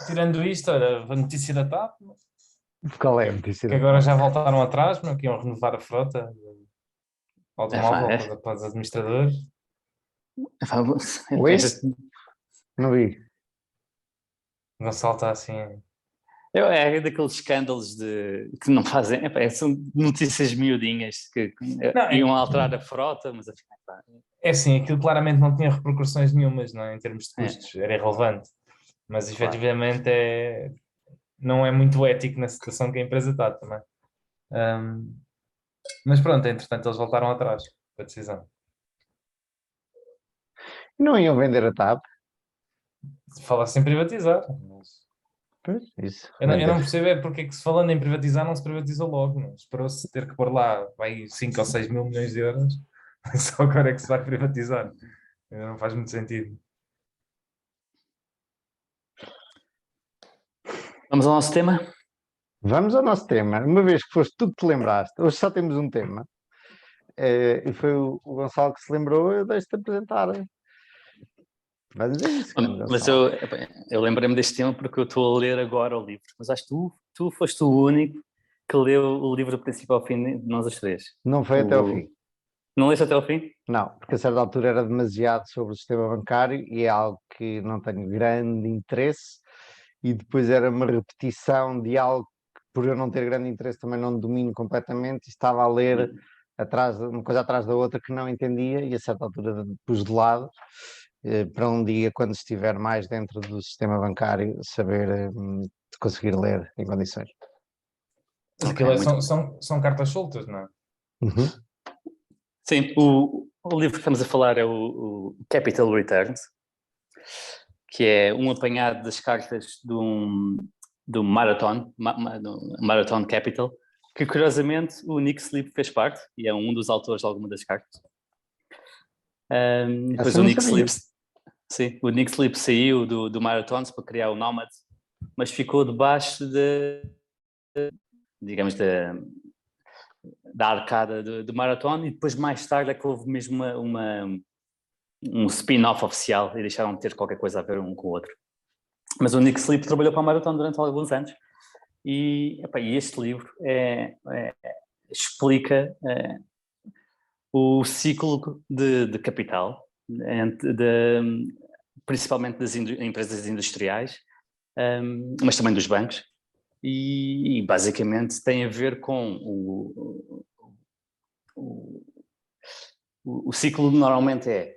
Tirando isto, olha, a notícia da TAP, Qual é a notícia? que agora já voltaram atrás, meu, que iam renovar a frota automóvel É, para os administradores. Oeste? Não vi. Gonçalo está assim. É daqueles escândalos que não fazem. São notícias miudinhas que Não, iam alterar a frota, mas afinal. é assim, aquilo claramente não tinha repercussões nenhumas, não é? Em termos de É. custos, era irrelevante. Mas Claro. efetivamente não é muito ético na situação que a empresa está também. Mas pronto, entretanto eles voltaram atrás da decisão. Não iam vender a TAP. Fala-se em privatizar. Pois, isso. Eu não percebo é porque é que se falando em privatizar não se privatizou logo. Não? Esperou-se ter que pôr lá vai 5 ou 6 mil milhões de euros. Só agora é que se vai privatizar. Não faz muito sentido. Vamos ao nosso tema? Vamos ao nosso tema. Uma vez que foste tu que te lembraste, hoje só temos um tema. E foi o Gonçalo que se lembrou, eu deixo-te apresentar. Vamos a isso, Mas Gonçalo. eu lembrei-me deste tema porque eu estou a ler agora o livro. Mas acho que tu foste o único que leu o livro do princípio ao fim de nós os três. Não foi até ao fim. Não leste até ao fim? Não, porque a certa altura era demasiado sobre o sistema bancário e é algo que não tenho grande interesse, e depois era uma repetição de algo que, por eu não ter grande interesse, também não domino completamente, e estava a ler uma coisa atrás da outra que não entendia, e a certa altura pus de lado, para um dia, quando estiver mais dentro do sistema bancário, saber conseguir ler em condições. Mas Ok, aquilo são cartas soltas, não é? Uhum. Sim, o livro que estamos a falar é o Capital Returns, que é um apanhado das cartas do Marathon Capital, que curiosamente o Nick Sleep fez parte e é um dos autores de alguma das cartas. Depois o Nick Sleep saiu do Marathons para criar o Nomad, mas ficou debaixo digamos, da arcada do Marathon, e depois mais tarde é que houve mesmo um spin-off oficial e deixaram de ter qualquer coisa a ver um com o outro. Mas o Nick Sleep trabalhou para a Marathon durante alguns anos e este livro explica o ciclo de capital, principalmente das empresas industriais, mas também dos bancos, e basicamente tem a ver com o ciclo. Normalmente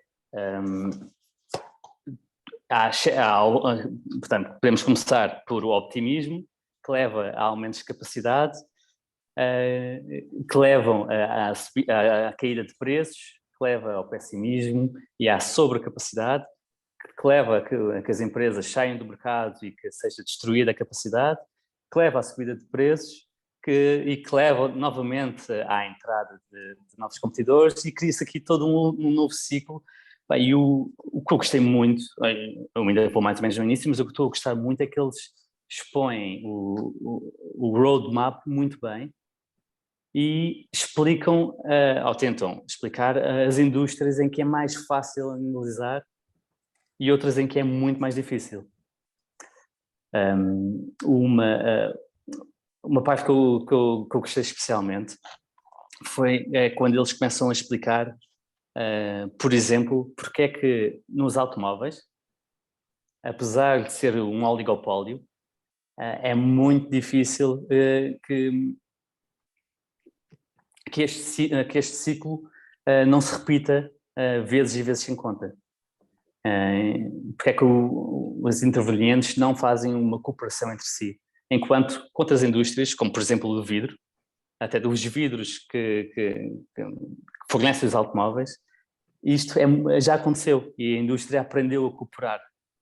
portanto, podemos começar por o optimismo, que leva a aumentos de capacidade, que levam à caída de preços, que leva ao pessimismo e à sobrecapacidade, que leva a que as empresas saiam do mercado e que seja destruída a capacidade, que leva à subida de preços e que leva novamente à entrada de novos competidores, e cria-se aqui todo um novo ciclo. E o que eu gostei muito, eu ainda vou mais ou menos no início, mas o que estou a gostar muito é que eles expõem o roadmap muito bem e explicam, ou tentam explicar, as indústrias em que é mais fácil analisar e outras em que é muito mais difícil. Uma parte que eu gostei especialmente foi quando eles começam a explicar, por exemplo, porque é que nos automóveis, apesar de ser um oligopólio, é muito difícil que este ciclo não se repita vezes e vezes sem conta. Porque é que os intervenientes não fazem uma cooperação entre si, enquanto com outras indústrias, como por exemplo o vidro, até dos vidros que fornecem os automóveis, isto já aconteceu e a indústria aprendeu a cooperar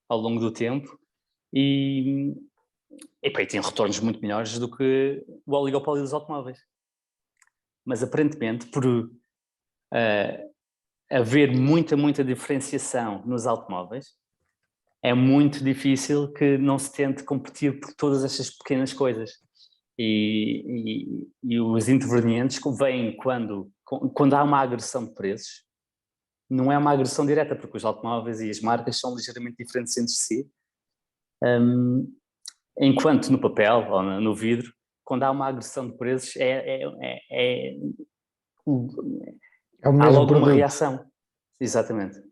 ao longo do tempo e tem retornos muito melhores do que o oligopólio dos automóveis. Mas aparentemente, por haver muita diferenciação nos automóveis, é muito difícil que não se tente competir por todas estas pequenas coisas. E os intervenientes vêm quando há uma agressão de preços. Não é uma agressão direta, porque os automóveis e as marcas são ligeiramente diferentes entre si. Enquanto no papel ou no vidro, quando há uma agressão de preços, É o há mesmo logo uma produto. reação. Exatamente.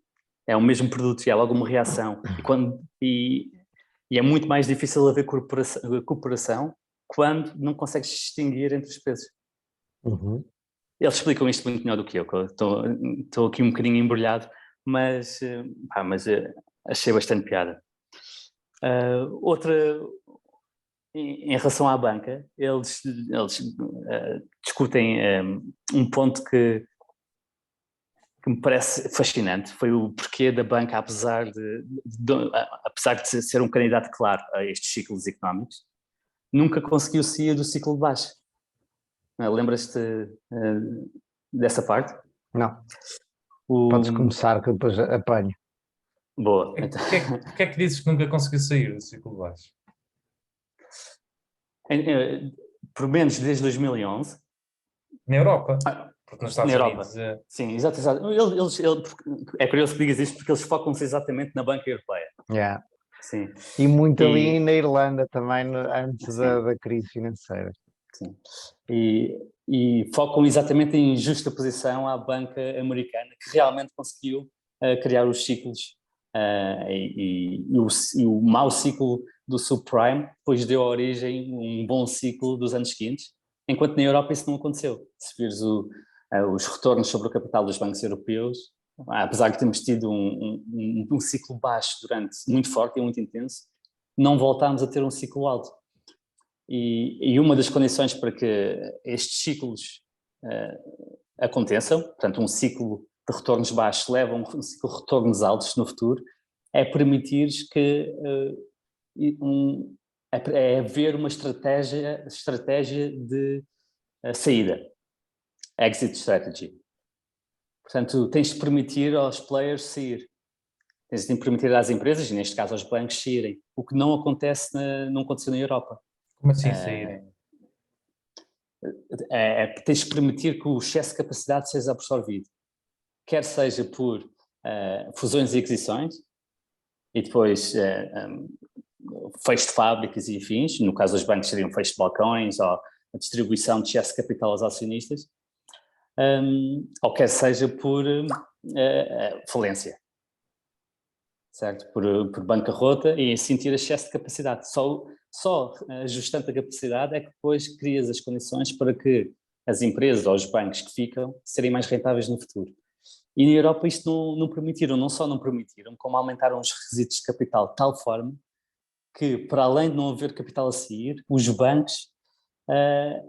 É o mesmo produto e há logo uma reação. E é muito mais difícil haver cooperação quando não consegues distinguir entre os preços. Uhum. Eles explicam isto muito melhor do que eu estou aqui um bocadinho embrulhado, mas achei bastante piada. Outra, em relação à banca, eles discutem um ponto que me parece fascinante, foi o porquê da banca, apesar de ser um candidato claro a estes ciclos económicos, nunca conseguiu sair do ciclo de baixo. Lembras-te dessa parte? Não. Podes começar que eu depois apanho. Boa. Porquê é que dizes que nunca conseguiu sair do ciclo de baixo? Por menos desde 2011. Na Europa? Porque nos Estados Na Unidos... Europa. Sim, exato. É curioso que digas isto porque eles focam-se exatamente na banca europeia. Yeah. Sim. E muito ali na Irlanda também, antes Sim. da crise financeira. Sim. E focam exatamente em justaposição à banca americana, que realmente conseguiu criar os ciclos e o mau ciclo do subprime depois deu origem a um bom ciclo dos anos seguintes, enquanto na Europa isso não aconteceu. Se vires os retornos sobre o capital dos bancos europeus, apesar de termos tido um ciclo baixo muito forte e muito intenso, não voltámos a ter um ciclo alto. E uma das condições para que estes ciclos aconteçam, portanto um ciclo de retornos baixos leva a um ciclo de retornos altos no futuro, é permitir que é haver uma estratégia de saída, exit strategy. Portanto, tens de permitir aos players sair, tens de permitir às empresas, e neste caso aos bancos, saírem, o que não aconteceu na Europa. Como assim saírem? Tens de permitir que o excesso de capacidade seja absorvido, quer seja por fusões e aquisições, e depois fecho de fábricas e afins, no caso dos bancos seriam fecho de balcões, ou a distribuição de excesso de capital aos acionistas, ou quer seja por falência, certo? Por bancarrota e sentir excesso de capacidade. Só ajustando a capacidade é que depois crias as condições para que as empresas ou os bancos que ficam serem mais rentáveis no futuro. E na Europa isto não permitiram, não só não permitiram, como aumentaram os requisitos de capital de tal forma que, para além de não haver capital a sair, os bancos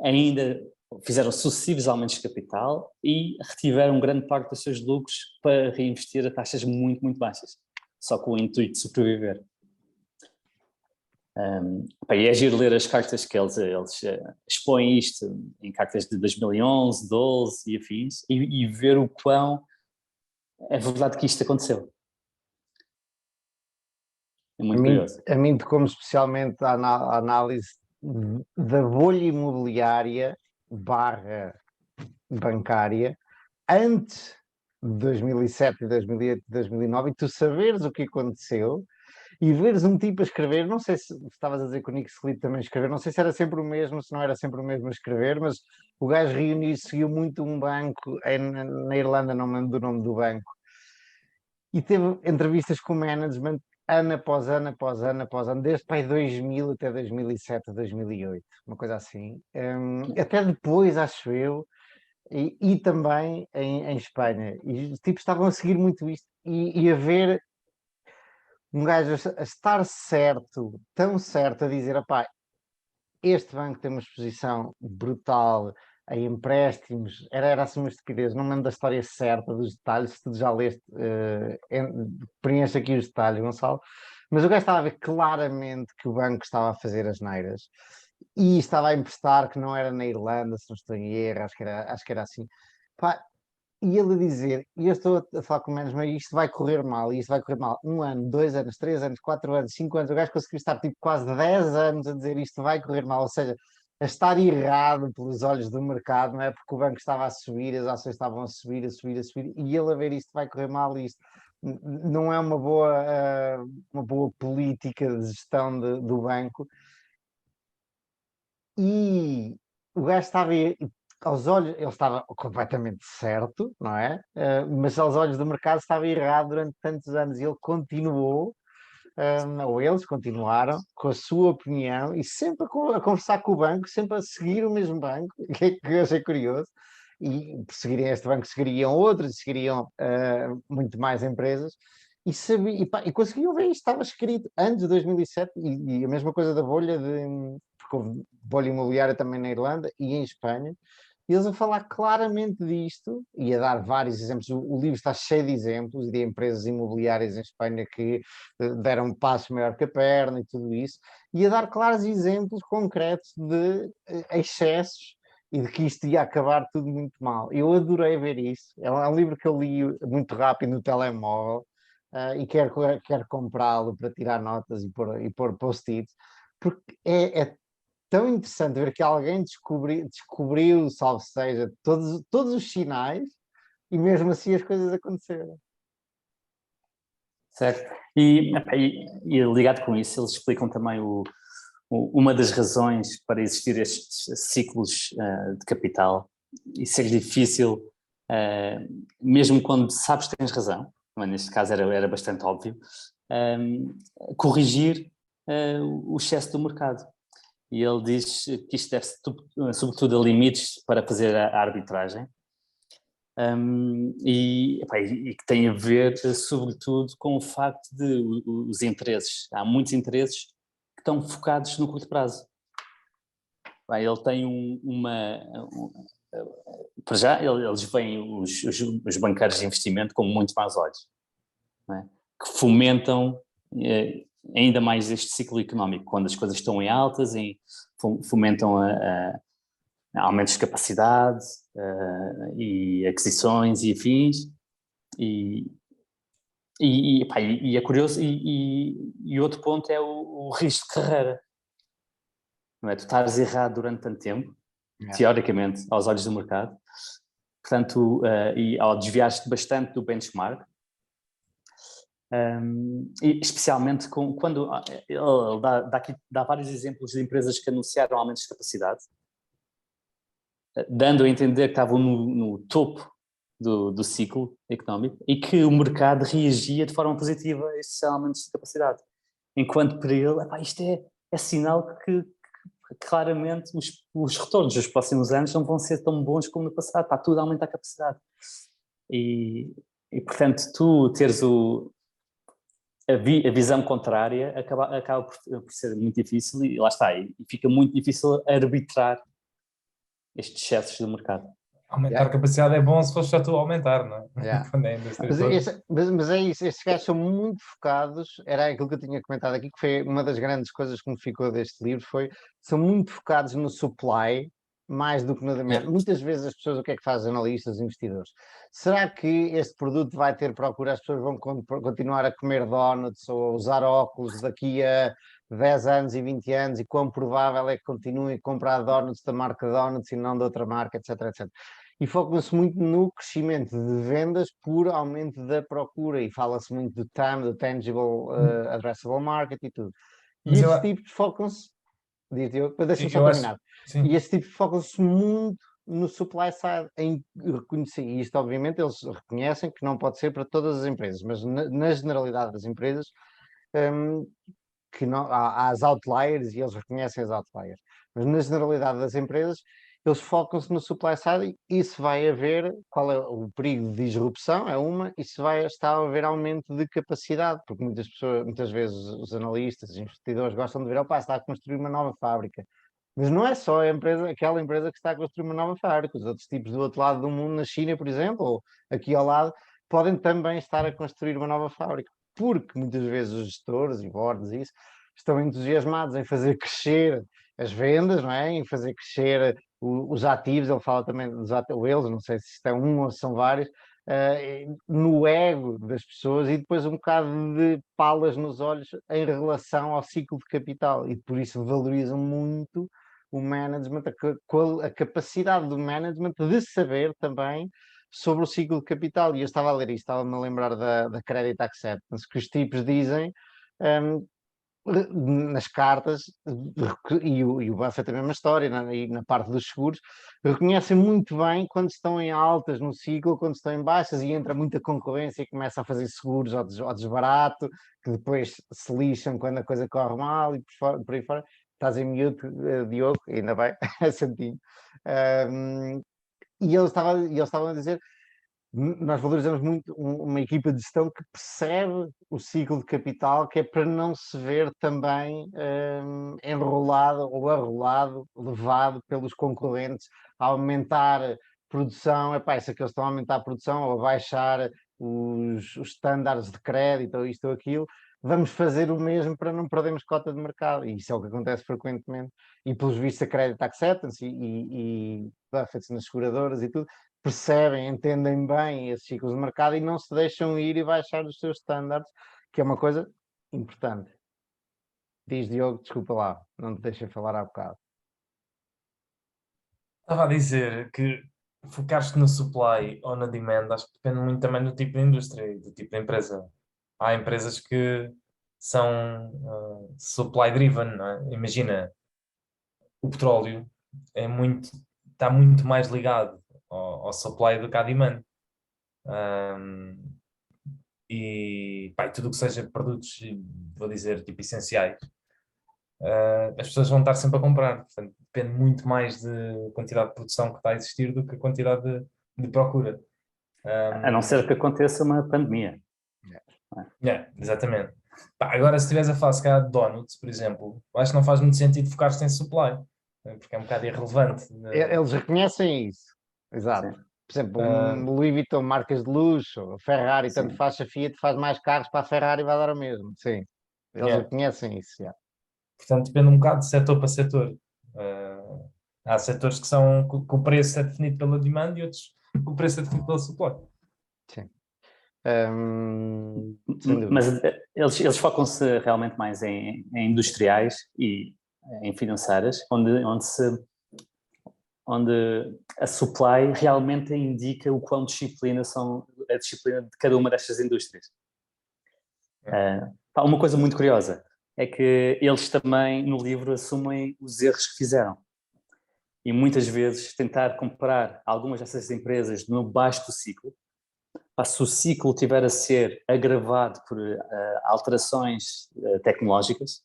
ainda fizeram sucessivos aumentos de capital e retiveram grande parte dos seus lucros para reinvestir a taxas muito, muito baixas, só com o intuito de sobreviver. E é giro ler as cartas que eles expõem isto em cartas de 2011, 12 e afins, e ver o quão é verdade que isto aconteceu. É muito curioso. A mim tocou-me especialmente a análise da bolha imobiliária / bancária antes de 2007, 2008, 2009, e tu saberes o que aconteceu e veres um tipo a escrever, não sei se estavas a dizer que o Nick Scali também escreveu, não sei se era sempre o mesmo, se não era sempre o mesmo a escrever, mas o gajo reuniu, seguiu muito um banco na Irlanda, não me lembro do nome do banco, e teve entrevistas com o management ano após ano, após ano, após ano, desde para 2000 até 2007, 2008, uma coisa assim. Até depois, acho eu, e também em Espanha. E os tipos estavam a seguir muito isto e a ver um gajo a estar certo, tão certo, a dizer, opá, este banco tem uma exposição brutal a empréstimos, era assim uma estupidez, não me lembro da história certa, dos detalhes, se tu já leste, preenche aqui os detalhes, Gonçalo, mas o gajo estava a ver claramente que o banco estava a fazer as neiras e estava a emprestar, que não era na Irlanda, se não estou em erro, acho que era assim. Pá, E ele a dizer, e eu estou a falar com o management, isto vai correr mal, e isto vai correr mal. 1 ano, 2 anos, 3 anos, 4 anos, 5 anos. O gajo conseguiu estar tipo quase 10 anos a dizer isto vai correr mal. Ou seja, a estar errado pelos olhos do mercado, não é? Porque o banco estava a subir, as ações estavam a subir, a subir, a subir, e ele a ver isto vai correr mal, e isto não é uma boa política de gestão do banco. E o gajo estava aos olhos, ele estava completamente certo, não é? Mas aos olhos do mercado estava errado durante tantos anos, e ele continuou, ou eles continuaram com a sua opinião, e sempre a conversar com o banco, sempre a seguir o mesmo banco, que eu achei curioso. E por seguirem este banco, seguiriam outros, seguiriam muito mais empresas, e, sabia, e conseguiam ver isto, estava escrito antes de 2007, e a mesma coisa da bolha, porque houve bolha imobiliária também na Irlanda e em Espanha, e eles a falar claramente disto, e a dar vários exemplos. O livro está cheio de exemplos de empresas imobiliárias em Espanha que deram um passo maior que a perna e tudo isso, e a dar claros exemplos concretos de excessos e de que isto ia acabar tudo muito mal. Eu adorei ver isso. É um livro que eu li muito rápido no telemóvel, e quero comprá-lo para tirar notas e pôr post-its, porque é tão interessante ver que alguém descobriu, salvo seja, todos os sinais, e mesmo assim as coisas aconteceram. Certo. E ligado com isso, eles explicam também uma das razões para existir estes ciclos de capital e ser difícil, mesmo quando sabes que tens razão, mas neste caso era bastante óbvio, corrigir o excesso do mercado. E ele diz que isto deve-se sobretudo a limites para fazer a arbitragem, e que tem a ver sobretudo com o facto de os interesses, há muitos interesses que estão focados no curto prazo. Ele tem para já eles veem os banqueiros de investimento com muito mais olhos, não é? Que fomentam ainda mais este ciclo económico, quando as coisas estão em altas, e fomentam aumentos de capacidade e aquisições e afins, e é curioso, e outro ponto é o risco de carreira, não é? Tu estás errado durante tanto tempo, teoricamente, aos olhos do mercado, portanto, e ao desviar-te bastante do benchmark, e especialmente quando ele dá vários exemplos de empresas que anunciaram aumentos de capacidade, dando a entender que estavam no topo do ciclo económico e que o mercado reagia de forma positiva a estes aumentos de capacidade. Enquanto para ele, isto é sinal que claramente os retornos dos próximos anos não vão ser tão bons como no passado, está tudo a aumentar a capacidade. E portanto, tu teres a visão contrária acaba por ser muito difícil, e lá está, e fica muito difícil arbitrar estes excessos do mercado. Aumentar a capacidade é bom se fosse já tu a aumentar, não é? Mas é isso, estes gajos são muito focados, era aquilo que eu tinha comentado aqui, que foi uma das grandes coisas que me ficou deste livro, são muito focados no supply, mais do que no demand. Muitas vezes as pessoas, o que é que fazem, analistas, investidores? Será que este produto vai ter procura, as pessoas vão continuar a comer donuts ou a usar óculos daqui a 10 anos e 20 anos, e quão provável é que continuem a comprar donuts da marca Donuts e não de outra marca, etc, etc. E focam-se muito no crescimento de vendas por aumento da procura, e fala-se muito do TAM, do Tangible Addressable Market e tudo. E estes tipos focam-se, deixa-me só terminar, e estes tipos focam-se muito no supply side, em reconhecer, e isto obviamente eles reconhecem que não pode ser para todas as empresas, mas na generalidade das empresas, que não, há as outliers, e eles reconhecem as outliers, mas na generalidade das empresas eles focam-se no supply side, e isso vai haver, qual é o perigo de disrupção, é uma, e se vai estar a haver aumento de capacidade, porque muitas vezes os analistas, os investidores gostam de ver, está a construir uma nova fábrica. Mas não é só aquela empresa que está a construir uma nova fábrica, os outros tipos do outro lado do mundo, na China, por exemplo, ou aqui ao lado, podem também estar a construir uma nova fábrica, porque muitas vezes os gestores e boards e isso estão entusiasmados em fazer crescer as vendas, não é? Em fazer crescer os ativos, ele fala também dos ativos, eles, não sei se isto é um ou se são vários, no ego das pessoas e depois um bocado de palas nos olhos em relação ao ciclo de capital e por isso valorizam muito o management, a capacidade do management de saber também sobre o ciclo de capital. E eu estava a ler isto, estava-me a lembrar da Credit Acceptance, que os tipos dizem nas cartas, e o Buffett é a mesma história, e na parte dos seguros, reconhecem muito bem quando estão em altas no ciclo, quando estão em baixas e entra muita concorrência e começa a fazer seguros ao desbarato, que depois se lixam quando a coisa corre mal e por aí fora. Estás em mute, Diogo, ainda bem, é santinho. E eles estavam a dizer nós valorizamos muito uma equipa de gestão que percebe o ciclo de capital, que é para não se ver também enrolado ou arrolado, levado pelos concorrentes a aumentar produção. Epá, se é que eles estão a aumentar a produção ou a baixar os estándares de crédito ou isto ou aquilo, vamos fazer o mesmo para não perdermos cota de mercado. E isso é o que acontece frequentemente. E pelos vistos a Credit Acceptance e Buffett nas seguradoras e tudo, percebem, entendem bem esses ciclos de mercado e não se deixam ir e baixar os seus standards, que é uma coisa importante. Diz Diogo, desculpa lá, não te deixei falar há bocado. Estava a dizer que focar-te no supply ou na demand, acho que depende muito também do tipo de indústria e do tipo de empresa. Há empresas que são supply driven, não é? Imagina, o petróleo está muito mais ligado ao supply do que à demand. E pá, tudo o que seja produtos, vou dizer, tipo essenciais, as pessoas vão estar sempre a comprar. Portanto, depende muito mais de quantidade de produção que está a existir do que a quantidade de procura. A não ser que aconteça uma pandemia. Exatamente. Pá, agora, se estiveres a falar se calhar de donuts, por exemplo, acho que não faz muito sentido focar-te em supply, porque é um bocado irrelevante. Eles reconhecem isso, exato. Sim. Por exemplo, um Louis Vuitton, marcas de luxo, Ferrari, tanto Sim. faz a Fiat, faz mais carros para a Ferrari e vai dar o mesmo. Sim, eles reconhecem isso. Yeah. Portanto, depende um bocado de setor para setor. Há setores que são que o preço é definido pela demand e outros que o preço é definido pela supply. Sim. Mas eles focam-se realmente mais em industriais e em financeiras, onde a supply realmente indica o quão disciplina são a disciplina de cada uma destas indústrias. Uma coisa muito curiosa é que eles também no livro assumem os erros que fizeram e muitas vezes tentar comparar algumas dessas empresas no baixo do ciclo. Se o ciclo tiver a ser agravado por alterações tecnológicas,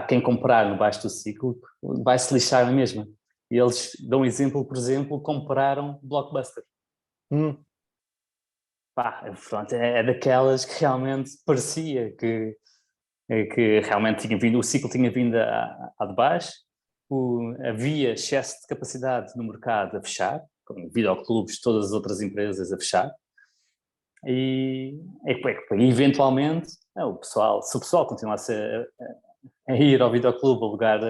quem comprar no baixo do ciclo vai se lixar na mesma. E eles dão um exemplo, por exemplo, compraram Blockbuster. Pronto, é daquelas que realmente parecia que realmente tinha vindo, o ciclo tinha vindo a de baixo, havia excesso de capacidade no mercado a fechar, com videoclubes, todas as outras empresas a fechar, e eventualmente se o pessoal continuasse a ir ao videoclube a alugar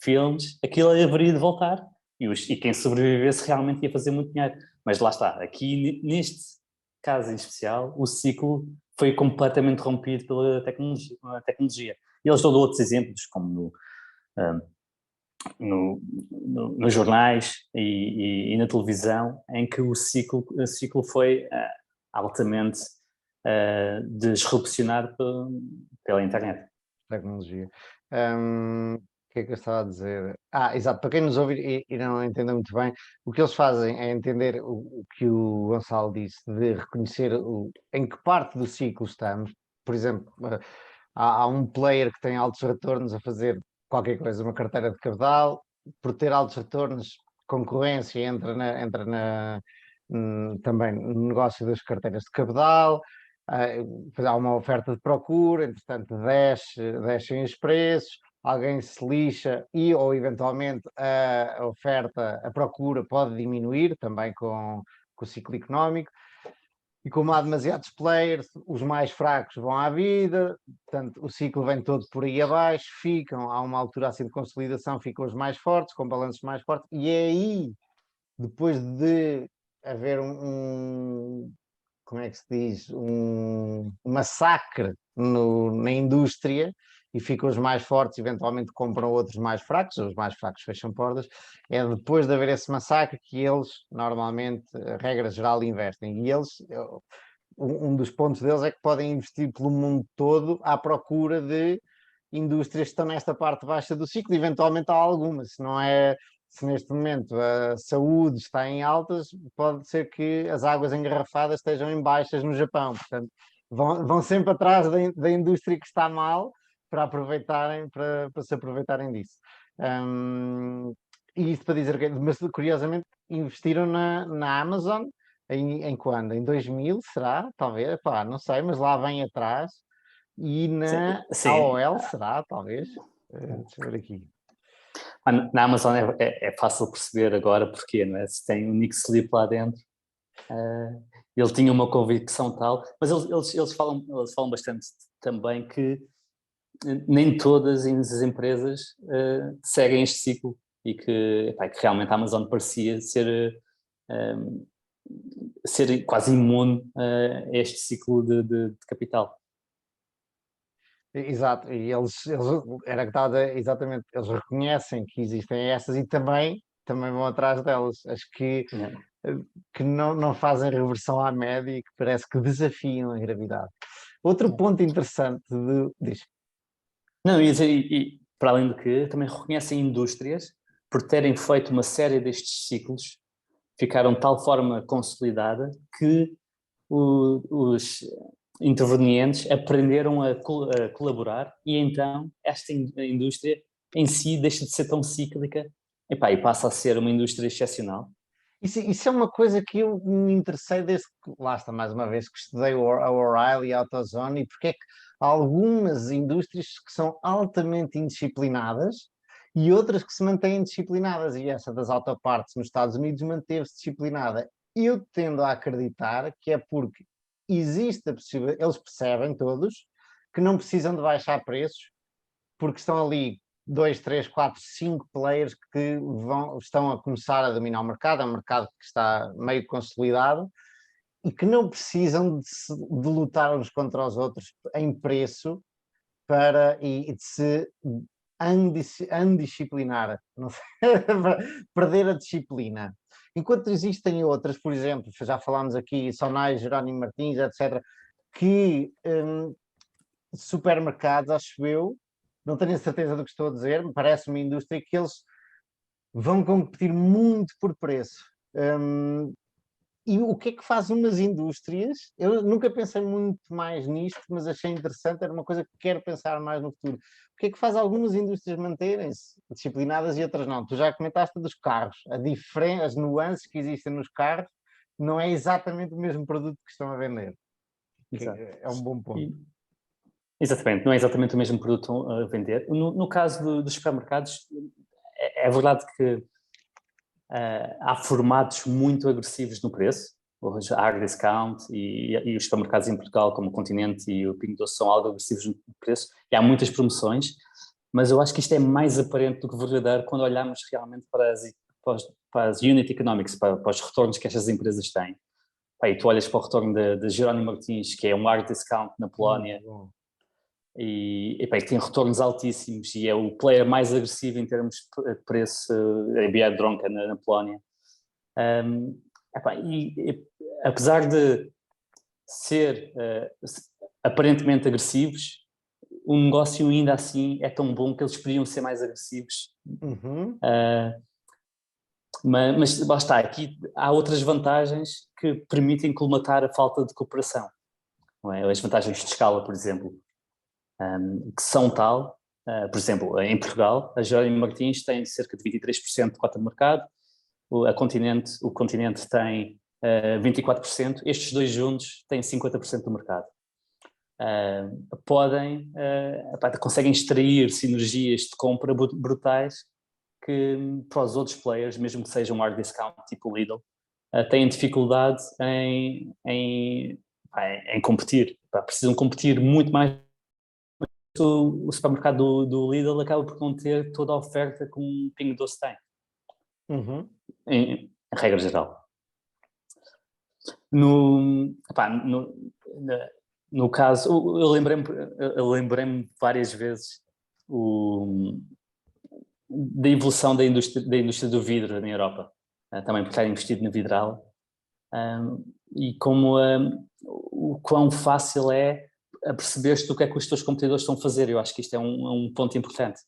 filmes, aquilo haveria de voltar e quem sobrevivesse realmente ia fazer muito dinheiro. Mas lá está, aqui neste caso em especial, o ciclo foi completamente rompido pela tecnologia. E eles dão outros exemplos, como nos jornais e na televisão, em que o ciclo foi altamente disrupcionado pela internet. Tecnologia. O que é que eu estava a dizer? Exato, para quem nos ouve e não entende muito bem, o que eles fazem é entender o que o Gonçalo disse, de reconhecer em que parte do ciclo estamos. Por exemplo, há um player que tem altos retornos a fazer qualquer coisa, uma carteira de capital, por ter altos retornos, concorrência entra também no negócio das carteiras de capital. Há uma oferta de procura, entretanto descem os preços, alguém se lixa ou eventualmente a oferta, a procura pode diminuir também com o ciclo económico. E como há demasiados players, os mais fracos vão à vida, portanto, o ciclo vem todo por aí abaixo, há uma altura assim de consolidação, ficam os mais fortes, com balanços mais fortes, e é aí, depois de haver como é que se diz, um massacre na indústria, e ficam os mais fortes, eventualmente compram outros mais fracos, os mais fracos fecham portas, é depois de haver esse massacre que eles, normalmente, a regra geral, investem. E eles, um dos pontos deles é que podem investir pelo mundo todo à procura de indústrias que estão nesta parte baixa do ciclo, eventualmente há algumas, se não é... Se neste momento a saúde está em altas, pode ser que as águas engarrafadas estejam em baixas no Japão. Portanto, vão sempre atrás da indústria que está mal para aproveitarem, para se aproveitarem disso. E isto para dizer que, mas curiosamente, investiram na Amazon em quando? Em 2000, será? Talvez, pá, não sei, mas lá vem atrás. E na Sim. AOL, será? Talvez. Deixa eu ver aqui. Na Amazon é fácil perceber agora porquê, não é? Se tem o Nick Sleep lá dentro, ele tinha uma convicção tal, mas eles falam bastante também que nem todas as empresas seguem este ciclo e que realmente a Amazon parecia ser quase imune a este ciclo de capital. Exato, e eles era que estava exatamente, eles reconhecem que existem essas e também vão atrás delas. Acho que não fazem reversão à média e que parece que desafiam a gravidade. Outro ponto interessante diz. Não, e para além de que também reconhecem indústrias por terem feito uma série destes ciclos, ficaram de tal forma consolidada que os intervenientes aprenderam a colaborar e então esta indústria em si deixa de ser tão cíclica e passa a ser uma indústria excepcional. Isso é uma coisa que eu me interessei desde que, lá está mais uma vez, que estudei a O'Reilly e a AutoZone, e porque é que há algumas indústrias que são altamente indisciplinadas e outras que se mantêm disciplinadas, e essa das autopartes nos Estados Unidos manteve-se disciplinada. Eu tendo a acreditar que é porque existe a possibilidade, eles percebem todos que não precisam de baixar preços, porque estão ali 2, 3, 4, 5 players que estão a começar a dominar o mercado, é um mercado que está meio consolidado e que não precisam de lutar uns contra os outros em preço e de se undisciplinar, não sei, perder a disciplina. Enquanto existem outras, por exemplo, já falámos aqui, Sonai, Jerónimo Martins, etc., que supermercados, acho eu, não tenho a certeza do que estou a dizer, me parece uma indústria que eles vão competir muito por preço. E o que é que faz umas indústrias? Eu nunca pensei muito mais nisto, mas achei interessante, era uma coisa que quero pensar mais no futuro. O que é que faz algumas indústrias manterem-se disciplinadas e outras não? Tu já comentaste dos carros, as nuances que existem nos carros não é exatamente o mesmo produto que estão a vender. É um bom ponto. Exatamente, não é exatamente o mesmo produto a vender. No caso dos supermercados, é verdade que há formatos muito agressivos no preço. Hoje a hard discount e os supermercados em Portugal, como o Continente e o Pingo Doce, são algo agressivos no preço. E há muitas promoções, mas eu acho que isto é mais aparente do que verdadeiro quando olhamos realmente para as unit economics, para os retornos que estas empresas têm. E tu olhas para o retorno de Jerónimo Martins, que é um hard discount na Polónia, e que tem retornos altíssimos e é o player mais agressivo em termos de preço, a Biedronka na Polónia. Apesar de ser aparentemente agressivos, o negócio ainda assim é tão bom que eles poderiam ser mais agressivos. Mas lá está, aqui há outras vantagens que permitem colmatar a falta de cooperação. Não é? As vantagens de escala, por exemplo, que são tal, por exemplo, em Portugal, a Jerónimo Martins tem cerca de 23% de cota de mercado, o Continente tem 24%, estes dois juntos têm 50% do mercado. Conseguem extrair sinergias de compra brutais que para os outros players, mesmo que sejam hard discount tipo Lidl, têm dificuldade em competir. Precisam competir muito mais. O supermercado do Lidl acaba por não ter toda a oferta que um Pingo Doce tem, em regra geral. No caso, eu lembrei-me várias vezes da evolução da indústria do vidro na Europa, também por estar investido no Vidrala, e como o quão fácil é perceber-te o que é que os teus competidores estão a fazer. Eu acho que isto é um ponto importante.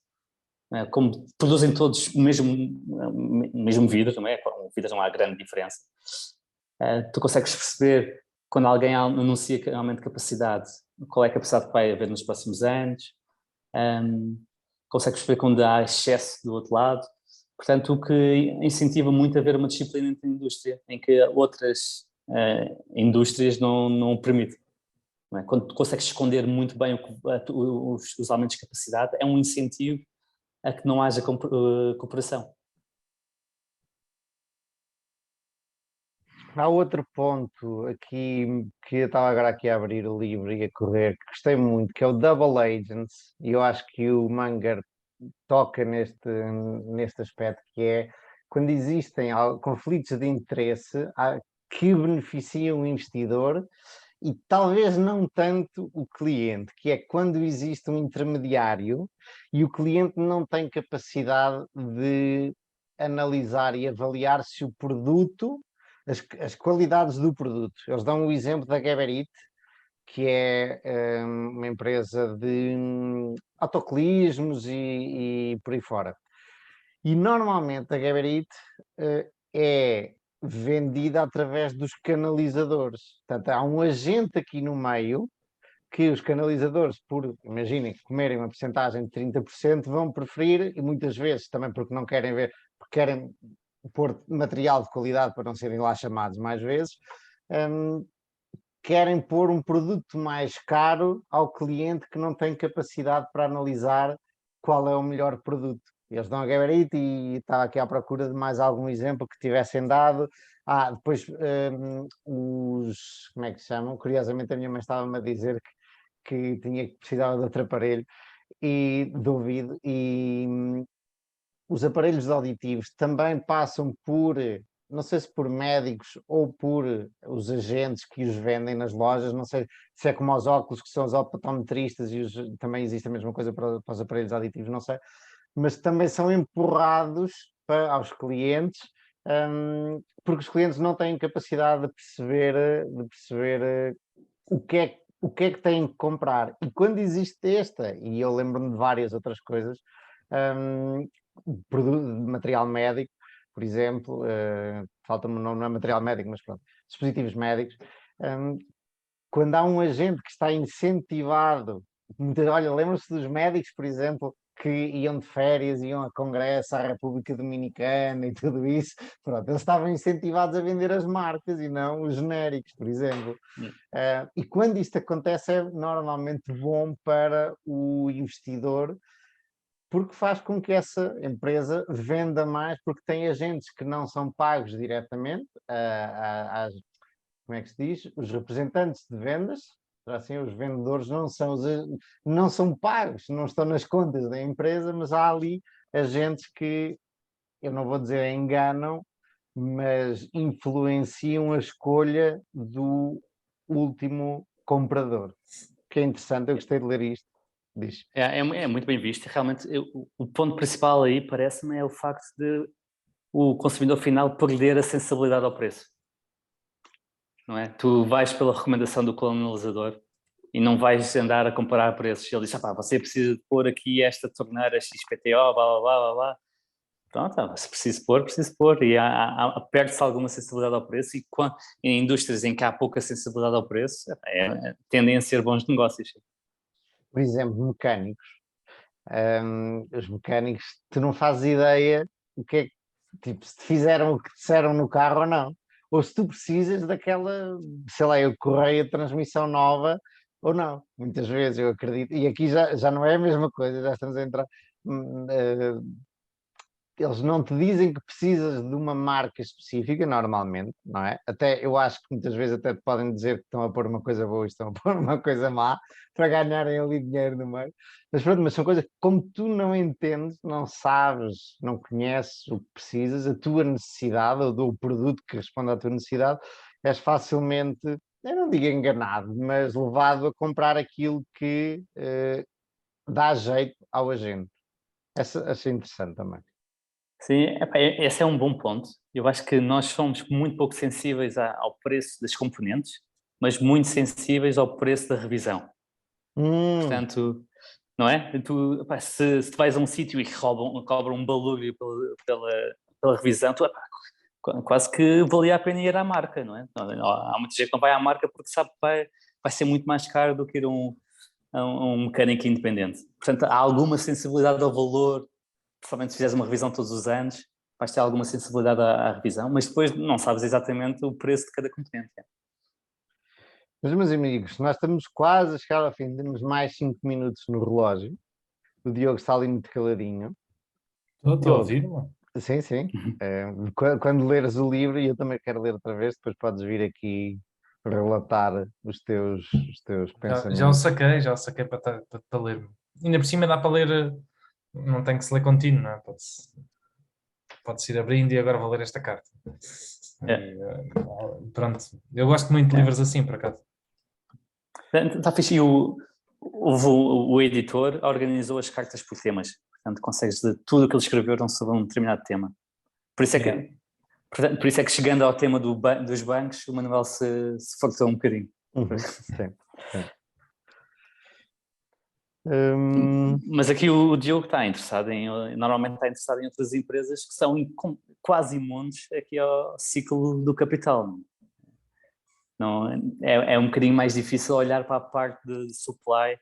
Como produzem todos o mesmo vidro, não é? O vidro não há grande diferença. Tu consegues perceber quando alguém anuncia que aumenta de capacidade, qual é a capacidade que vai haver nos próximos anos. Consegues perceber quando há excesso do outro lado. Portanto, o que incentiva muito a haver uma disciplina entre a indústria, em que outras indústrias não permitem. Não é? Quando tu consegues esconder muito bem os aumentos de capacidade, é um incentivo a que não haja cooperação. Há outro ponto aqui que eu estava agora aqui a abrir o livro e a correr, que gostei muito, que é o Double Agents, e eu acho que o Munger toca neste aspecto, que é quando existem conflitos de interesse que beneficiam o investidor e talvez não tanto o cliente, que é quando existe um intermediário e o cliente não tem capacidade de analisar e avaliar se o produto, as qualidades do produto. Eles dão o exemplo da Geberit, que é uma empresa de autocolismos e por aí fora. E normalmente a Geberit é vendida através dos canalizadores. Portanto, há um agente aqui no meio que os canalizadores, imaginem, comerem uma porcentagem de 30%, vão preferir, e muitas vezes também porque não querem ver, porque querem pôr material de qualidade para não serem lá chamados mais vezes, querem pôr um produto mais caro ao cliente que não tem capacidade para analisar qual é o melhor produto. Eles dão a Geberit e estava aqui à procura de mais algum exemplo que tivessem dado. Depois como é que se chamam? Curiosamente a minha mãe estava-me a dizer que precisava de outro aparelho e de ouvido, e os aparelhos auditivos também passam por, não sei se por médicos ou por os agentes que os vendem nas lojas, não sei se é como os óculos, que são os optometristas, e também existe a mesma coisa para os aparelhos auditivos, não sei, mas também são empurrados aos clientes, porque os clientes não têm capacidade de perceber o que é que têm que comprar. E quando existe e eu lembro-me de várias outras coisas, produto de material médico, por exemplo, falta-me o nome, não é material médico, mas pronto, dispositivos médicos, quando há um agente que está incentivado, olha, lembram-se dos médicos, por exemplo, que iam de férias, iam a congresso, à República Dominicana e tudo isso, pronto, eles estavam incentivados a vender as marcas e não os genéricos, por exemplo. E quando isto acontece é normalmente bom para o investidor, porque faz com que essa empresa venda mais, porque tem agentes que não são pagos diretamente, como é que se diz? Os representantes de vendas, assim, os vendedores não são pagos, não estão nas contas da empresa, mas há ali agentes que, eu não vou dizer enganam, mas influenciam a escolha do último comprador. Que é interessante, eu gostei de ler isto. Diz. É muito bem visto. Realmente, o ponto principal aí, parece-me, é o facto de o consumidor final perder a sensibilidade ao preço. Não é? Tu vais pela recomendação do canalizador e não vais andar a comparar preços. Ele diz, você precisa de pôr aqui esta torneira XPTO, blá, blá, blá, blá, blá. Pronto, se preciso pôr. E perde-se alguma sensibilidade ao preço, e em indústrias em que há pouca sensibilidade ao preço, tendem a ser bons negócios. Por exemplo, mecânicos. Os mecânicos, tu não fazes ideia o que é que, tipo, se te fizeram o que disseram no carro ou não. Ou se tu precisas daquela, sei lá, correia de transmissão nova ou não. Muitas vezes eu acredito. E aqui já não é a mesma coisa, já estamos a entrar. eles não te dizem que precisas de uma marca específica, normalmente, não é? Até eu acho que muitas vezes até te podem dizer que estão a pôr uma coisa boa e estão a pôr uma coisa má para ganharem ali dinheiro no meio. Mas pronto, mas são coisas que como tu não entendes, não sabes, não conheces o que precisas, a tua necessidade ou do produto que responde à tua necessidade, és facilmente, eu não digo enganado, mas levado a comprar aquilo que dá jeito ao agente. Essa achei interessante também. Sim, epá, esse é um bom ponto. Eu acho que nós somos muito pouco sensíveis ao preço das componentes, mas muito sensíveis ao preço da revisão. Portanto, não é? Tu, epá, se tu vais a um sítio e cobram um balúrdio pela revisão, tu, epá, quase que valia a pena ir à marca, não é? Há muita gente que não vai à marca porque sabe que vai ser muito mais caro do que ir a um mecânico independente. Portanto, há alguma sensibilidade ao valor, principalmente se fizeres uma revisão todos os anos, vais ter alguma sensibilidade à revisão, mas depois não sabes exatamente o preço de cada componente. Mas, meus amigos, nós estamos quase a chegar ao fim, temos mais 5 minutos no relógio. O Diogo está ali muito caladinho. Estou a ouvir, mano. Sim, sim. Quando leres o livro, e eu também quero ler outra vez, depois podes vir aqui relatar os teus pensamentos. Já o saquei para ler. Ainda por cima dá para ler, não tem que se ler contínuo, não é? Pode-se ir abrindo e agora vou ler esta carta. Pronto, eu gosto muito de livros assim, por acaso. Está fixe. E o editor organizou as cartas por temas. Portanto, consegues ler tudo o que ele escreveu sobre um determinado tema. Por isso é que chegando ao tema dos bancos, o Manuel se forçou um bocadinho. Sim. Mas aqui o Diogo normalmente está interessado em outras empresas que são quase imunes aqui ao ciclo do capital. Não, é um bocadinho mais difícil olhar para a parte de supply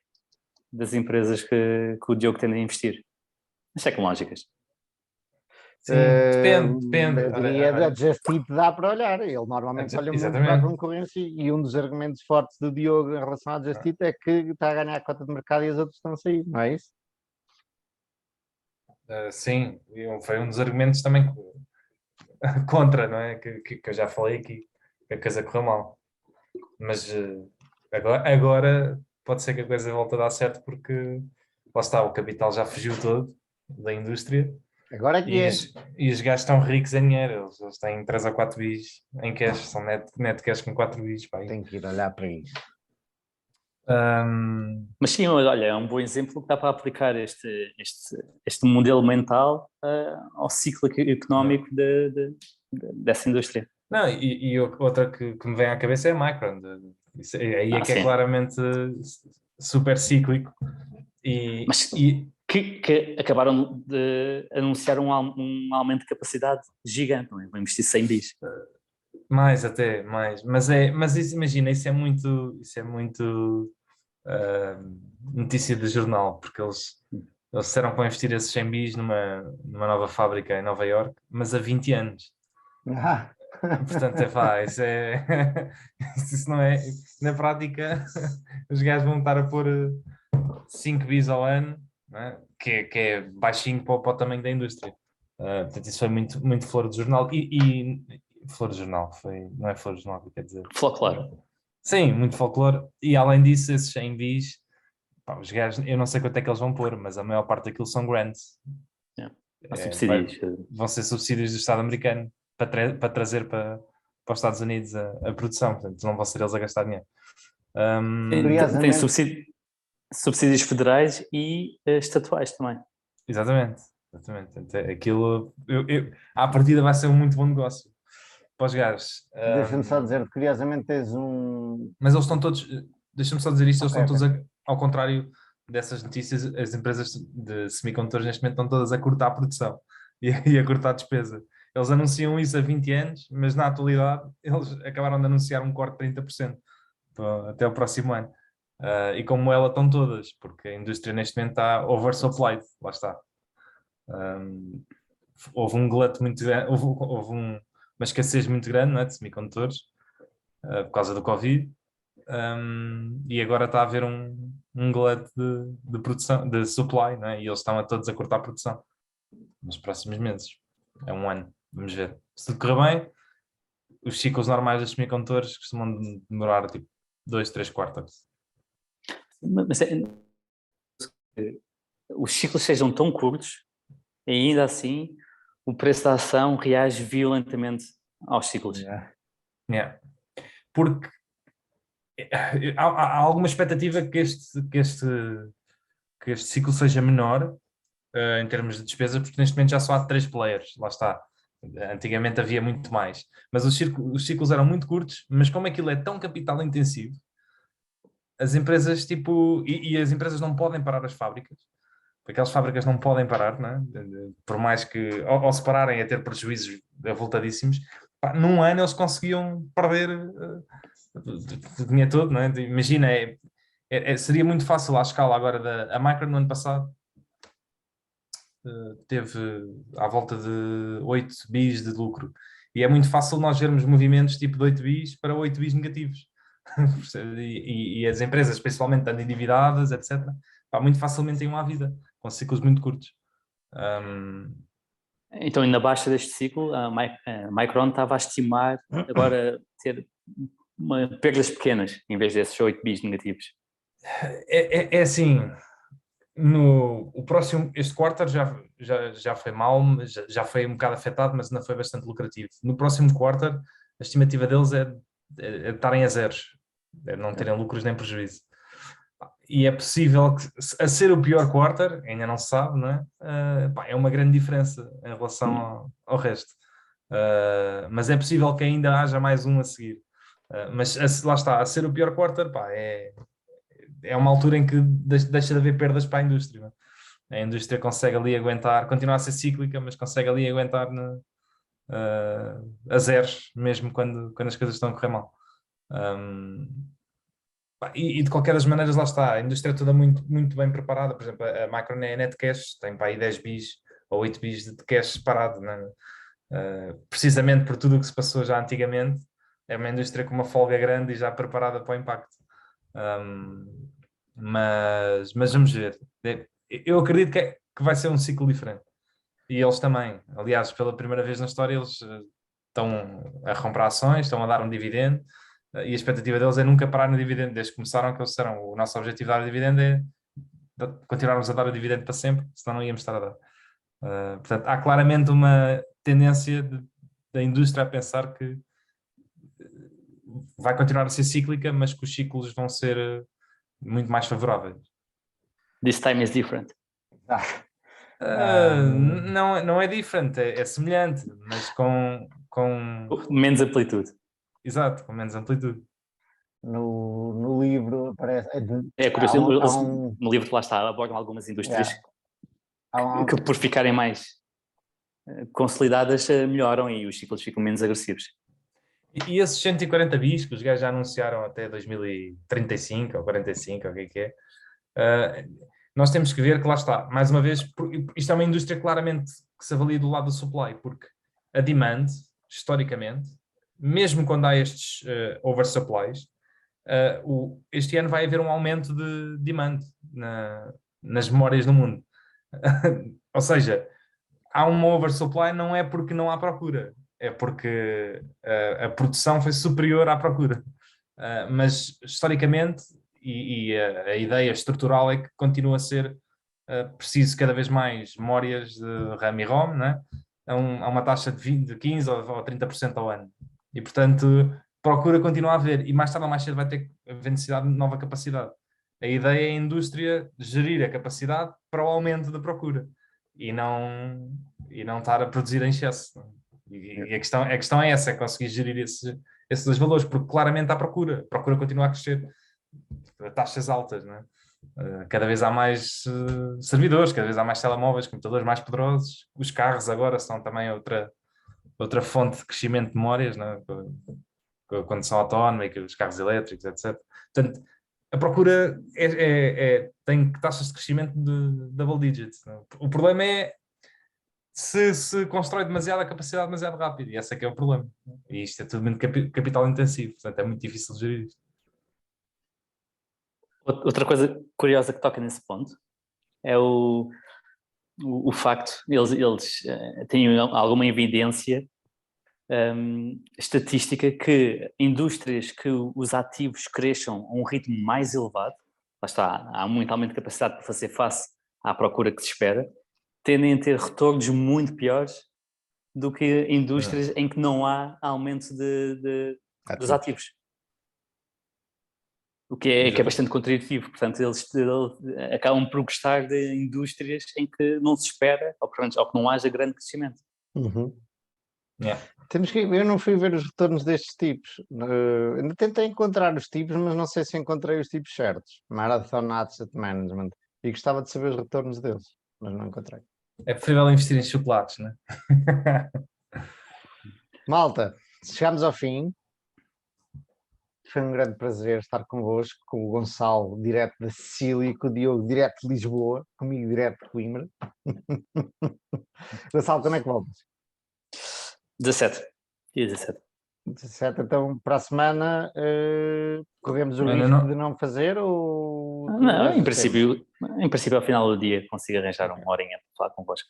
das empresas que o Diogo tende a investir. Mas tecnológicas. Sim, depende. Eu diria, a Just Eat dá para olhar. Ele normalmente olha muito para a concorrência e um dos argumentos fortes do Diogo em relação à Just Eat é que está a ganhar a cota de mercado e as outras estão a sair, não é isso? Sim, foi um dos argumentos também contra, não é? Que eu já falei aqui, que a coisa correu mal. Mas agora pode ser que a coisa volte a dar certo porque lá está, o capital já fugiu todo da indústria. Agora que e os gajos estão ricos em dinheiro, eles têm 3 ou 4 bis em cash, são net cash com 4 bis. Tem que ir olhar para isso. Mas sim, olha, é um bom exemplo que dá para aplicar este modelo mental ao ciclo económico dessa indústria. Não, e outra que me vem à cabeça é a Micron. Aí é que sim. É claramente super cíclico. Mas que acabaram de anunciar um aumento de capacidade gigante, não é? Vão investir 100 bis. Mais. Mas isso, imagina, isso é muito notícia de jornal, porque eles disseram que vão investir esses 100 bis numa nova fábrica em Nova Iorque, mas há 20 anos. Portanto, isso não é, na prática, os gajos vão estar a pôr 5 bis ao ano, não é? que é baixinho para o tamanho da indústria. Portanto, isso foi muito flor de jornal. E flor de jornal, não é flor de jornal que quer dizer? Folclore. Sim, muito folclore. E além disso, esses 100 bis, os gajos, eu não sei quanto é que eles vão pôr, mas a maior parte daquilo são grants. Subsídios. Vão ser subsídios do Estado americano para trazer para os Estados Unidos a produção, portanto não vão ser eles a gastar dinheiro. Tem subsídios federais e estatuais também. Exatamente. Aquilo, à partida vai ser um muito bom negócio para os gajos. Deixa-me só dizer, curiosamente tens um... Mas eles estão todos, deixa-me só dizer isto, eles estão todos, ao contrário dessas notícias, as empresas de semicondutores neste momento estão todas a cortar a produção e a cortar a despesa. Eles anunciam isso há 20 anos, mas na atualidade eles acabaram de anunciar um corte de 30% até o próximo ano. E como ela estão todas, porque a indústria neste momento está oversupplied, lá está. Houve um glut muito grande, houve uma escassez muito grande, não é, de semicondutores por causa do Covid, e agora está a haver um glut de produção, de supply, não é? E eles estão todos a cortar a produção. nos próximos meses. É um ano, vamos ver. Se tudo correr bem, os ciclos normais dos semicondutores costumam demorar tipo 2, 3 quartos. Mas os ciclos sejam tão curtos e ainda assim o preço da ação reage violentamente aos ciclos. Yeah. Porque há alguma expectativa que este ciclo seja menor em termos de despesa, porque neste momento já só há 3 players, lá está. Antigamente havia muito mais. Mas os ciclos eram muito curtos, mas como aquilo é tão capital intensivo, as empresas e as empresas não podem parar as fábricas, porque aquelas fábricas não podem parar, não é? Por mais que, ao se pararem a ter prejuízos avultadíssimos, num ano eles conseguiam perder o dinheiro todo, não é? Imagina, seria muito fácil à escala agora a Micron no ano passado teve à volta de 8 bis de lucro. E é muito fácil nós vermos movimentos tipo de 8 bis para 8 bis negativos. e as empresas, principalmente estando endividadas, etc., muito facilmente têm uma vida, com ciclos muito curtos. Então, na baixa deste ciclo, a Micron estava a estimar agora ter perdas pequenas, em vez desses 8 bis negativos. É assim, o próximo, este quarter já foi mal, já foi um bocado afetado, mas ainda foi bastante lucrativo. No próximo quarter, a estimativa deles é estarem a zeros, é não terem lucros nem prejuízo. E é possível que, a ser o pior quarter, ainda não se sabe, não é? É uma grande diferença em relação ao resto. Mas é possível que ainda haja mais um a seguir. Mas lá está, a ser o pior quarter, é uma altura em que deixa de haver perdas para a indústria. Não é? A indústria consegue ali aguentar, continua a ser cíclica, mas consegue ali aguentar a zeros, mesmo quando as coisas estão a correr mal. E de qualquer das maneiras, lá está, a indústria é toda muito, muito bem preparada. Por exemplo, a Micron é net cash, tem para aí 10 bis ou 8 bis de cash parado, né? Precisamente por tudo o que se passou já antigamente. É uma indústria com uma folga grande e já preparada para o impacto. Mas vamos ver. Eu acredito que vai ser um ciclo diferente. E eles também. Aliás, pela primeira vez na história, eles estão a comprar ações, estão a dar um dividendo. E a expectativa deles é nunca parar no dividendo. Desde que começaram, que eles disseram, o nosso objetivo de dar o dividendo é continuarmos a dar o dividendo para sempre, senão não íamos estar a dar. Portanto, há claramente uma tendência da indústria a pensar que vai continuar a ser cíclica, mas que os ciclos vão ser muito mais favoráveis. This time is different. Não é diferente, é semelhante, mas com... menos amplitude. Exato, com menos amplitude. No livro parece... É curioso, no livro que lá está, abordam algumas indústrias que por ficarem mais consolidadas melhoram e os ciclos ficam menos agressivos. E esses 140 bis que os gajos já anunciaram até 2035 ou 45, ou o que é, nós temos que ver que lá está, mais uma vez, isto é uma indústria claramente que se avalia do lado do supply, porque a demand, historicamente, mesmo quando há estes oversupplies, este ano vai haver um aumento de demand nas memórias no mundo. Ou seja, há uma oversupply não é porque não há procura, é porque a produção foi superior à procura. Mas, historicamente, e a ideia estrutural é que continua a ser preciso cada vez mais memórias de RAM e ROM, né? A uma taxa de 15% ou 30% ao ano. E, portanto, procura continua a haver. E mais tarde ou mais cedo vai ter necessidade de nova capacidade. A ideia é a indústria gerir a capacidade para o aumento da procura. E não estar a produzir em excesso. E a questão é essa, é conseguir gerir esses dois valores, porque claramente há procura. A procura continua a crescer a taxas altas, né? Cada vez há mais servidores, cada vez há mais telemóveis, computadores mais poderosos. Os carros agora são também outra fonte de crescimento de memórias, né? Com a condução autónoma e com os carros elétricos, etc. Portanto, a procura tem taxas de crescimento de double digits. Né? O problema é se constrói demasiada capacidade demasiado rápido, e esse é que é o problema. E isto é tudo muito capital intensivo, portanto é muito difícil de gerir isto. Outra coisa curiosa que toca nesse ponto é o facto, eles têm alguma evidência estatística que indústrias que os ativos cresçam a um ritmo mais elevado, lá está, há muito aumento de capacidade para fazer face à procura que se espera, tendem a ter retornos muito piores do que indústrias em que não há aumento dos ativos. O que é bastante contraditivo. Portanto, eles acabam por gostar de indústrias em que não se espera, ou que não haja grande crescimento. Eu não fui ver os retornos destes tipos. Ainda tentei encontrar os tipos, mas não sei se encontrei os tipos certos. Marathon Asset Management. E gostava de saber os retornos deles, mas não encontrei. É preferível investir em chocolates, não é? Malta, chegamos ao fim. Foi um grande prazer estar convosco, com o Gonçalo, direto da Sicília, e com o Diogo, direto de Lisboa, comigo, direto de Coimbra. Gonçalo, quando é que voltas? 17. Dia 17. 17, então para a semana corremos o risco de não fazer ou... Não, em princípio ao final do dia consigo arranjar uma horinha para falar convosco.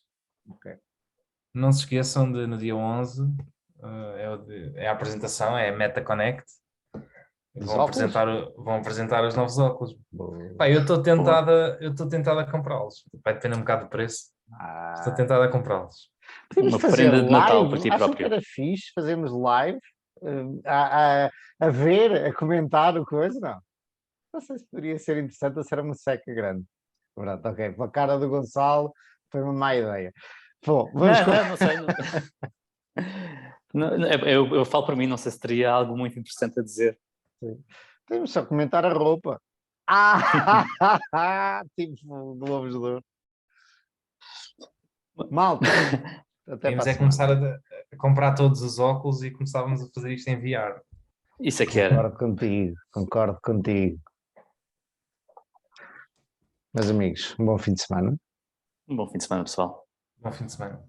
Não se esqueçam de no dia 11 é a apresentação, é a MetaConnect. Vão apresentar os novos óculos. Pá, eu estou tentado a comprá-los. Vai depender um bocado do preço. Estou tentado a comprá-los. Podemos uma fazer prenda de Natal live, para ti acham próprio. que era fixe fazermos live a ver, a comentar o coisa? Não sei se poderia ser interessante ou se era uma seca grande. Pronto, ok, para a cara do Gonçalo foi uma má ideia. Bom, vamos não sei. Eu falo para mim, não sei se teria algo muito interessante a dizer. Temos só comentar a roupa. Tipo Globos de Ouro. Malta. Temos começar a comprar todos os óculos e começávamos a fazer isto em VR. Isso é que era. Concordo contigo. Meus amigos, um bom fim de semana. Um bom fim de semana, pessoal. Bom fim de semana.